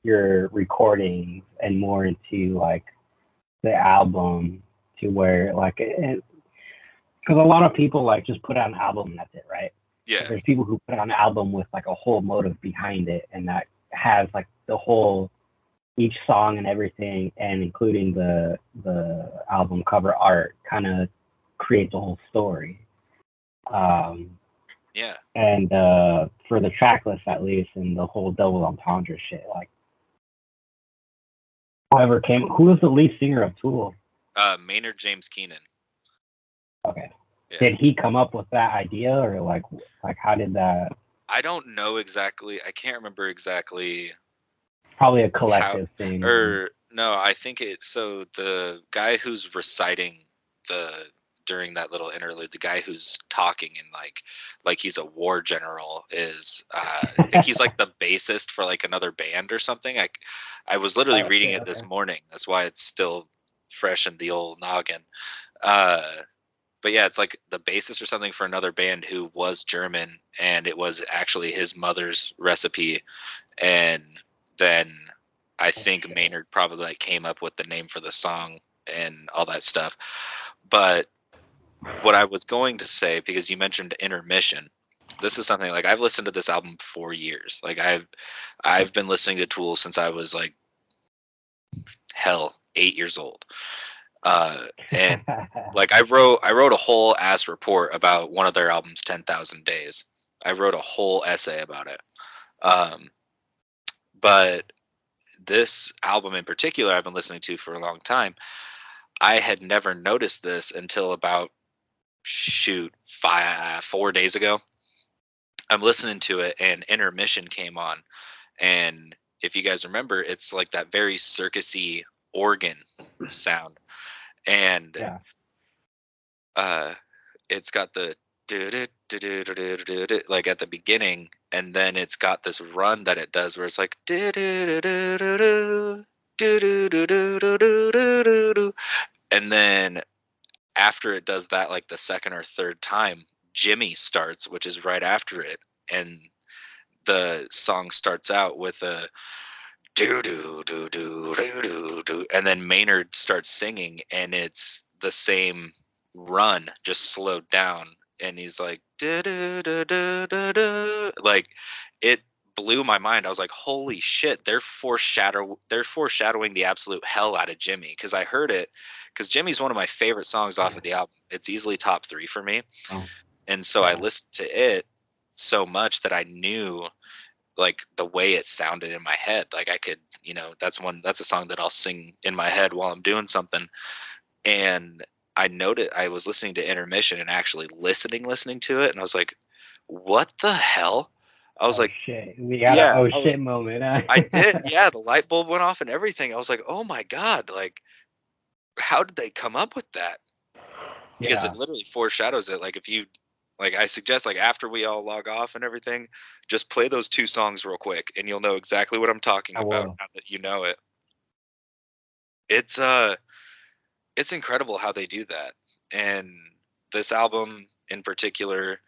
[SPEAKER 3] your recordings and more into like the album, to where like because a lot of people like just put out an album and that's it, right?
[SPEAKER 1] Yeah.
[SPEAKER 3] There's people who put out an album with like a whole motive behind it, and that has like the whole each song and everything, and including the album cover art kind of creates a whole story.
[SPEAKER 1] Yeah.
[SPEAKER 3] And for the track list at least, and the whole double entendre shit, like who was the lead singer of Tool?
[SPEAKER 1] Maynard James Keenan.
[SPEAKER 3] Okay.
[SPEAKER 1] Yeah.
[SPEAKER 3] Did he come up with that idea, or like how did that?
[SPEAKER 1] I don't know exactly. I can't remember exactly.
[SPEAKER 3] Probably a collective thing.
[SPEAKER 1] Or no, I think it. So the guy who's reciting during that little interlude, the guy who's talking and like he's a war general is I think he's like the bassist for like another band or something. I was literally reading it this morning. That's why it's still fresh in the old noggin. But yeah, it's like the bassist or something for another band who was German, and it was actually his mother's recipe. And then I think Maynard probably like came up with the name for the song and all that stuff. But what I was going to say, because you mentioned intermission, this is something like I've listened to this album for years. Like I've been listening to Tool since I was like 8 years old. And like I wrote a whole ass report about one of their albums, 10,000 Days. I wrote a whole essay about it. But this album in particular, I've been listening to for a long time. I had never noticed this until about 4 days ago. I'm listening to it and Intermission came on. And if you guys remember, it's like that very circusy organ sound. And it's got the like at the beginning, and then it's got this run that it does where it's like and then after it does that, like the second or third time, Jimmy starts, which is right after it, and the song starts out with a do do do do do do, and then Maynard starts singing, and it's the same run, just slowed down, and he's like da, da, da, da, da, da. Like it blew my mind. I was like, holy shit, they're foreshadowing the absolute hell out of Jimmy, because I heard it because Jimmy's one of my favorite songs off of the album. It's easily top 3 for me. And so I listened to it so much that I knew like the way it sounded in my head. Like I could, that's a song that I'll sing in my head while I'm doing something. And I noted I was listening to Intermission and actually listening to it, and I was like, what the hell? I was like,
[SPEAKER 3] shit. We got an shit moment.
[SPEAKER 1] I did. Yeah. The light bulb went off and everything. I was like, oh my God, like, how did they come up with that? Because it literally foreshadows it. Like if you Like, I suggest, like, after we all log off and everything, just play those 2 songs real quick, and you'll know exactly what I'm talking
[SPEAKER 3] I
[SPEAKER 1] about
[SPEAKER 3] will.
[SPEAKER 1] now that you know it. It's incredible how they do that. And this album in particular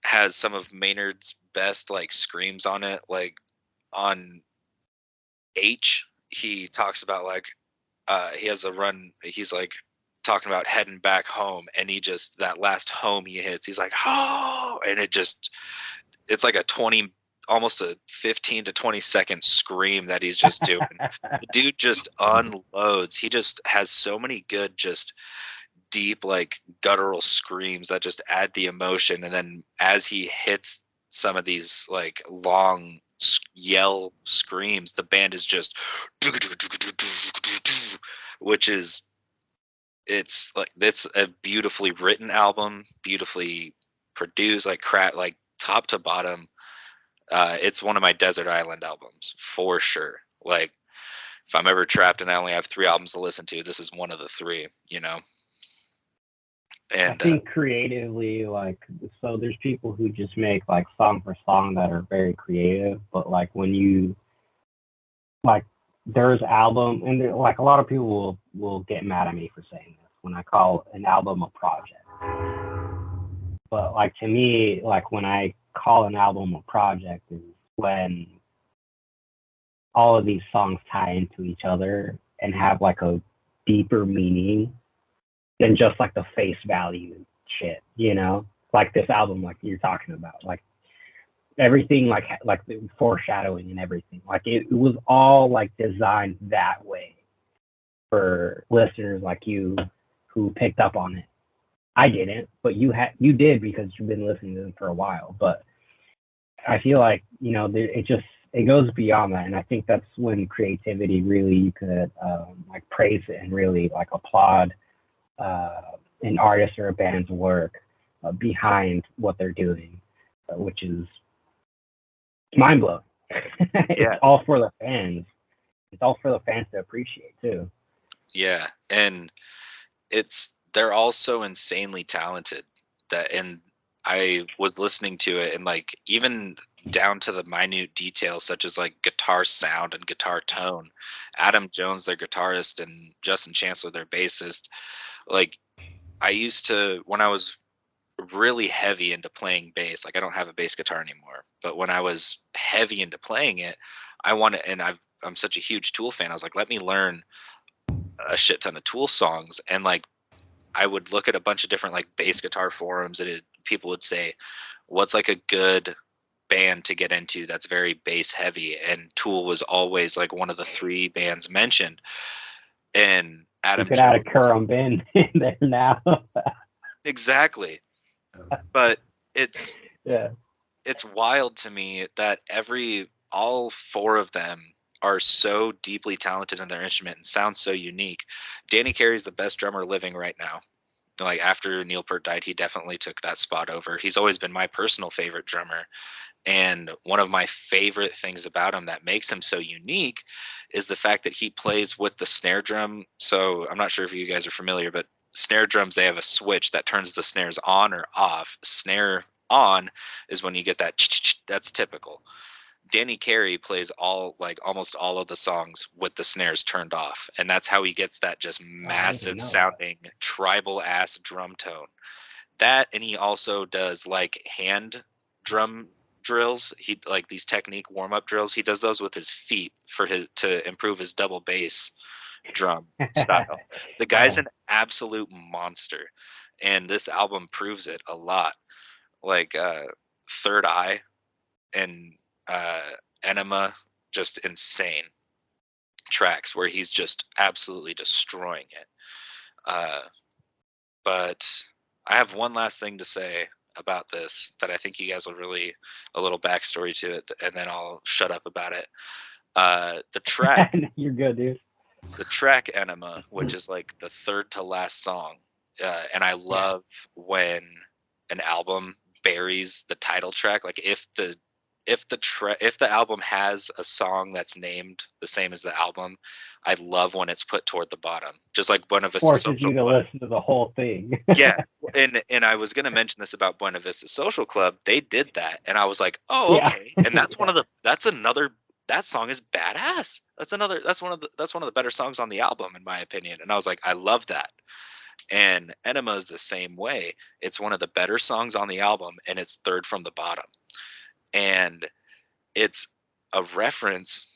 [SPEAKER 1] has some of Maynard's best, like, screams on it. Like, on H, he talks about, like, he has a run, he's, like, talking about heading back home, and he just, that last home he hits, he's like, "Oh!" And it's like a 20, almost a 15 to 20-second scream that he's just doing. The dude just unloads. He just has so many good, just deep, like, guttural screams that just add the emotion. And then as he hits some of these, like, long yell screams, the band is just, which is, it's a beautifully written album, beautifully produced, like, like, top to bottom. It's one of my desert island albums for sure. Like, if I'm ever trapped and I only have 3 albums to listen to, this is one of the 3, you know.
[SPEAKER 3] I
[SPEAKER 1] And
[SPEAKER 3] think creatively, like, so there's people who just make like song for song that are very creative, but like when you like there's album and there, like a lot of people will get mad at me for saying this when I call an album a project. But like to me, like when I call an album a project is when all of these songs tie into each other and have like a deeper meaning than just like the face value shit, you know? Like this album, like you're talking about, like everything, like the foreshadowing and everything, like it was all like designed that way for listeners like you who picked up on it. I didn't, but you did because you've been listening to them for a while. But I feel like it goes beyond that, and I think that's when creativity really you could like praise it and really like applaud an artist or a band's work behind what they're doing, which is mind blowing. It's all for the fans. It's all for the fans to appreciate too.
[SPEAKER 1] Yeah, and they're all so insanely talented and I was listening to it, and like even down to the minute details such as like guitar sound and guitar tone. Adam Jones, their guitarist, and Justin Chancellor, their bassist. Like, I used to, when I was really heavy into playing bass, like I don't have a bass guitar anymore, but when I was heavy into playing it, I'm such a huge Tool fan. I was like, let me learn a shit ton of Tool songs. And like, I would look at a bunch of different like bass guitar forums, and people would say, what's like a good band to get into that's very bass heavy? And Tool was always like one of the 3 bands mentioned. And Adam,
[SPEAKER 3] you could add a Kurum Bin in there now.
[SPEAKER 1] Exactly. But it's
[SPEAKER 3] yeah,
[SPEAKER 1] it's wild to me that all 4 of them are so deeply talented in their instrument and sound so unique. Danny Carey's the best drummer living right now. Like, after Neil Peart died, he definitely took that spot over. He's always been my personal favorite drummer. And one of my favorite things about him that makes him so unique is the fact that he plays with the snare drum. So I'm not sure if you guys are familiar, but snare drums, they have a switch that turns the snares on or off. Snare on is when you get that, that's typical. Danny Carey plays almost all of the songs with the snares turned off, and that's how he gets that just massive sounding tribal ass drum tone. That, and he also does like hand drum drills. He like these technique warm up drills. He does those with his feet to improve his double bass drum style. The guy's an absolute monster, and this album proves it a lot. Like Third Eye and Aenima, just insane tracks where he's just absolutely destroying it. But I have one last thing to say about this that I think you guys will really, a little backstory to it, and then I'll shut up about it. The track,
[SPEAKER 3] you're good, dude.
[SPEAKER 1] The track Aenima, which is like the 3rd to last song, and I love when an album buries the title track. Like, if the if the album has a song that's named the same as the album, I love when it's put toward the bottom, just like Buena Vista
[SPEAKER 3] Forces
[SPEAKER 1] Social
[SPEAKER 3] you to
[SPEAKER 1] Club.
[SPEAKER 3] listen to the whole thing.
[SPEAKER 1] Yeah, and I was gonna mention this about Buena Vista Social Club. They did that, and I was like, oh,
[SPEAKER 3] Yeah.
[SPEAKER 1] okay. And that song is badass. That's one of the better songs on the album, in my opinion. And I was like, I love that. And Enema is the same way. It's one of the better songs on the album, and it's third from the bottom. And it's a reference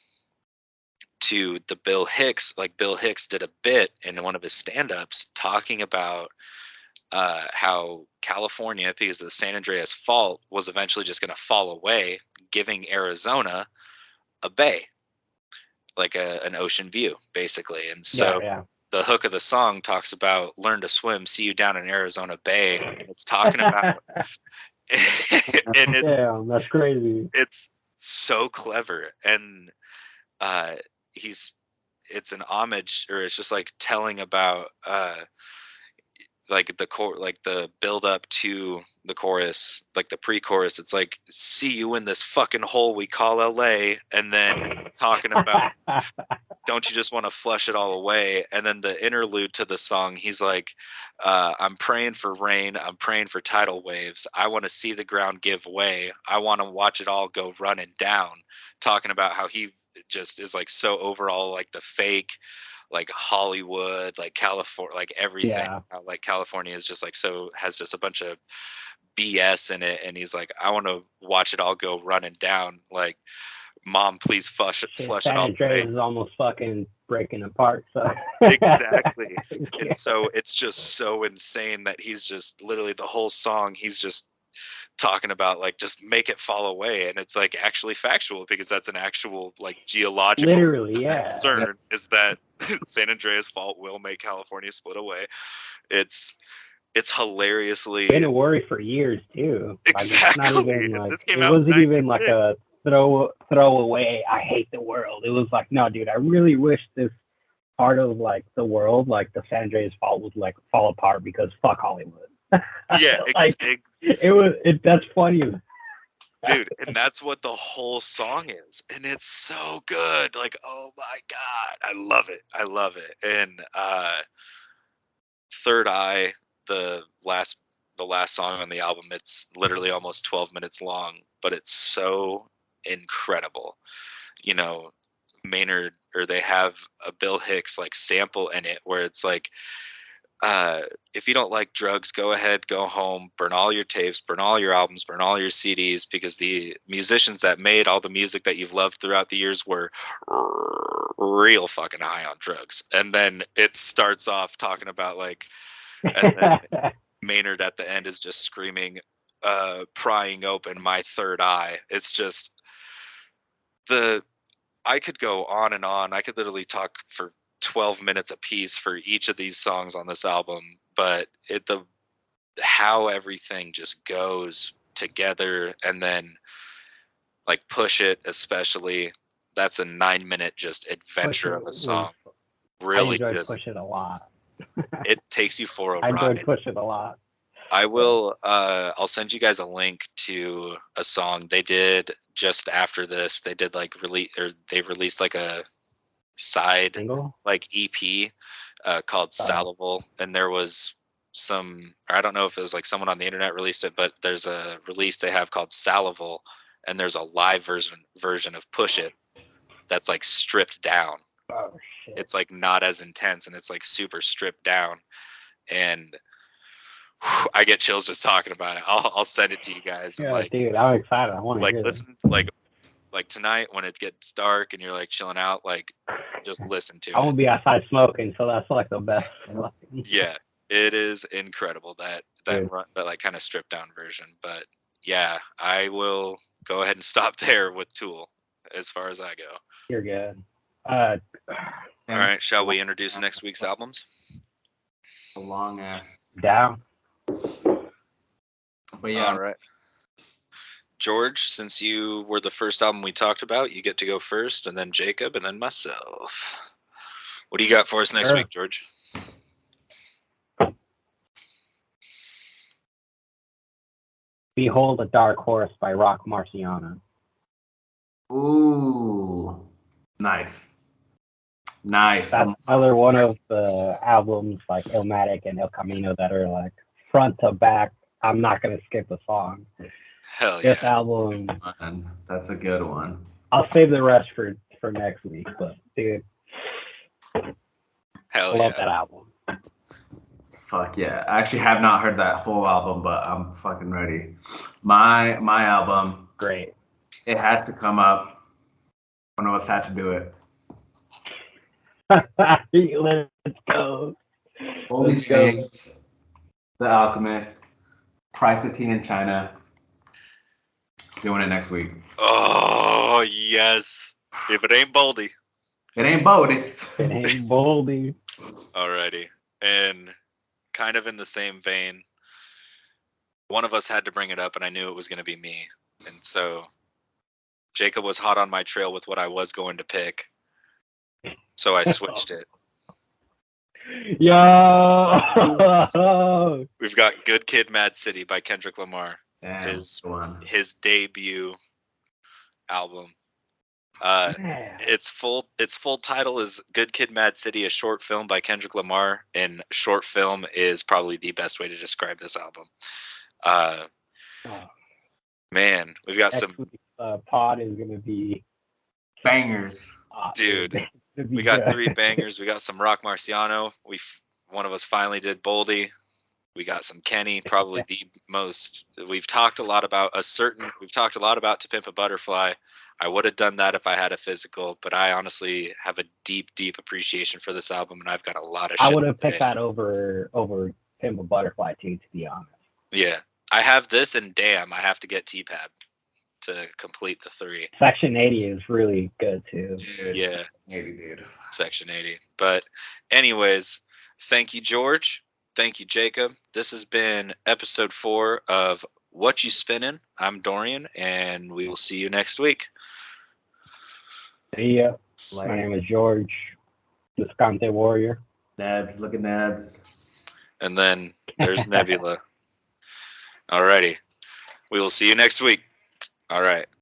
[SPEAKER 1] to the Bill Hicks. Like, Bill Hicks did a bit in one of his stand-ups talking about how California, because of the San Andreas Fault, was eventually just going to fall away, giving Arizona a bay, like an ocean view, basically. And so the hook of the song talks about learn to swim, see you down in Arizona Bay. And it's talking about and
[SPEAKER 3] Damn, that's crazy.
[SPEAKER 1] It's so clever. And it's an homage, or it's just like telling about like the build up to the chorus, like the pre-chorus. It's like, see you in this fucking hole we call LA, and then talking about don't you just want to flush it all away? And then the interlude to the song, he's like, I'm praying for rain, I'm praying for tidal waves, I want to see the ground give way, I want to watch it all go running down, talking about how he just is like so overall like the fake, like Hollywood, like California, like everything. Like California is just like so, has just a bunch of BS in it, and he's like, I want to watch it all go running down. Like, mom, please flush it all away.
[SPEAKER 3] Is almost fucking breaking apart. So
[SPEAKER 1] exactly. And so it's just so insane that he's just literally the whole song, he's just talking about like just make it fall away, and it's like actually factual, because that's an actual like geological concern, is that San Andreas Fault will make California split away. It's hilariously
[SPEAKER 3] been a worry for years too.
[SPEAKER 1] Exactly.
[SPEAKER 3] Like, it's not even, like,
[SPEAKER 1] this came
[SPEAKER 3] it
[SPEAKER 1] out
[SPEAKER 3] wasn't even like a throw away, I hate the world. It was like, no, dude, I really wish this part of like the world, like the San Andreas Fault, would like fall apart because fuck Hollywood.
[SPEAKER 1] Yeah,
[SPEAKER 3] like, that's funny,
[SPEAKER 1] dude. And that's what the whole song is, and it's so good. Like, oh my god, I love it. And Third Eye, the last song on the album, it's literally almost 12 minutes long, but it's so incredible. You know, Maynard, or they have a Bill Hicks like sample in it where it's like, if you don't like drugs, go ahead, go home, burn all your tapes, burn all your albums, burn all your CDs, because the musicians that made all the music that you've loved throughout the years were real fucking high on drugs. And then it starts off talking about like, and then Maynard at the end is just screaming, prying open my third eye. It's just I could go on and on. I could literally talk for 12 minutes a piece for each of these songs on this album, but how everything just goes together. And then like Push It, especially, that's a 9-minute just adventure of a song. Really,
[SPEAKER 3] I enjoyed Push It a lot.
[SPEAKER 1] It takes you for a ride.
[SPEAKER 3] I enjoyed Push It a lot.
[SPEAKER 1] I will I'll send you guys a link to a song they did just after this. They did like they released like a side
[SPEAKER 3] single,
[SPEAKER 1] like EP called Salival, and there was I don't know if it was like someone on the internet released it, but there's a release they have called Salival, and there's a live version of Push It that's like stripped down.
[SPEAKER 3] Oh shit.
[SPEAKER 1] It's like not as intense, and it's like super stripped down, and I get chills just talking about it. I'll send it to you guys.
[SPEAKER 3] Yeah,
[SPEAKER 1] like,
[SPEAKER 3] dude, I'm excited. I want to hear
[SPEAKER 1] listen, like tonight when it gets dark and you're like chilling out, like just listen to it.
[SPEAKER 3] I won't be outside smoking, so that's like the best.
[SPEAKER 1] Yeah, it is incredible that like kind of stripped down version. But yeah, I will go ahead and stop there with Tool as far as I go.
[SPEAKER 3] You're good.
[SPEAKER 1] All right, shall we introduce next week's albums?
[SPEAKER 2] A long ass
[SPEAKER 3] down.
[SPEAKER 2] But yeah,
[SPEAKER 1] all right. George, since you were the first album we talked about, you get to go first, and then Jacob, and then myself. What do you got for us next week, George?
[SPEAKER 3] Behold a Dark Horse by Rock Marciano.
[SPEAKER 2] Ooh, nice. Nice.
[SPEAKER 3] That's another one of the albums like Illmatic and El Camino that are like front to back. I'm not gonna skip a song.
[SPEAKER 1] Hell
[SPEAKER 3] This
[SPEAKER 1] yeah.
[SPEAKER 3] album,
[SPEAKER 2] That's a good one.
[SPEAKER 3] I'll save the rest for next week. But dude,
[SPEAKER 1] Hell
[SPEAKER 3] I love
[SPEAKER 1] yeah.
[SPEAKER 3] that album.
[SPEAKER 2] Fuck yeah. I actually have not heard that whole album, but I'm fucking ready. My album,
[SPEAKER 3] Great.
[SPEAKER 2] it had to come up. One of us had to do it.
[SPEAKER 3] Let's go.
[SPEAKER 2] Holy
[SPEAKER 3] Let's go.
[SPEAKER 2] James, The Alchemist, Price of Teen in China. Doing it next week.
[SPEAKER 1] Oh yes. If it ain't Boldy.
[SPEAKER 2] It ain't bold. It
[SPEAKER 3] ain't Boldy.
[SPEAKER 1] Alrighty. And kind of in the same vein, one of us had to bring it up, and I knew it was going to be me. And so Jacob was hot on my trail with what I was going to pick. So I switched it.
[SPEAKER 3] Yo!
[SPEAKER 1] We've got Good Kid, Mad City by Kendrick Lamar.
[SPEAKER 2] Damn,
[SPEAKER 1] His debut album. Its full title is Good Kid, Mad City, a short film by Kendrick Lamar, and short film is probably the best way to describe this album. Man, we've got
[SPEAKER 3] Next week's pod is gonna be
[SPEAKER 2] bangers.
[SPEAKER 1] Dude, we got 3 bangers. We got some Rock Marciano. One of us finally did Boldy. We got some Kenny, probably the most. We've talked a lot about To Pimp a Butterfly. I would have done that if I had a physical, but I honestly have a deep, deep appreciation for this album, and I've got a lot of shit.
[SPEAKER 3] I would have picked that over Pimp a Butterfly too, to be honest.
[SPEAKER 1] Yeah, I have this, and damn, I have to get T-Pab to complete the 3.
[SPEAKER 3] Section 80 is really good too.
[SPEAKER 2] Dude,
[SPEAKER 1] Yeah,
[SPEAKER 2] 80, dude.
[SPEAKER 1] Section 80. But anyways, thank you, George. Thank you, Jacob. This has been episode 4 of Whatchu Spinnin. I'm Dorian, and we will see you next week.
[SPEAKER 3] See ya. My name is George, Descante Warrior.
[SPEAKER 2] Nabs, look at Nabs.
[SPEAKER 1] And then there's Nebula. Alrighty. We will see you next week. All right.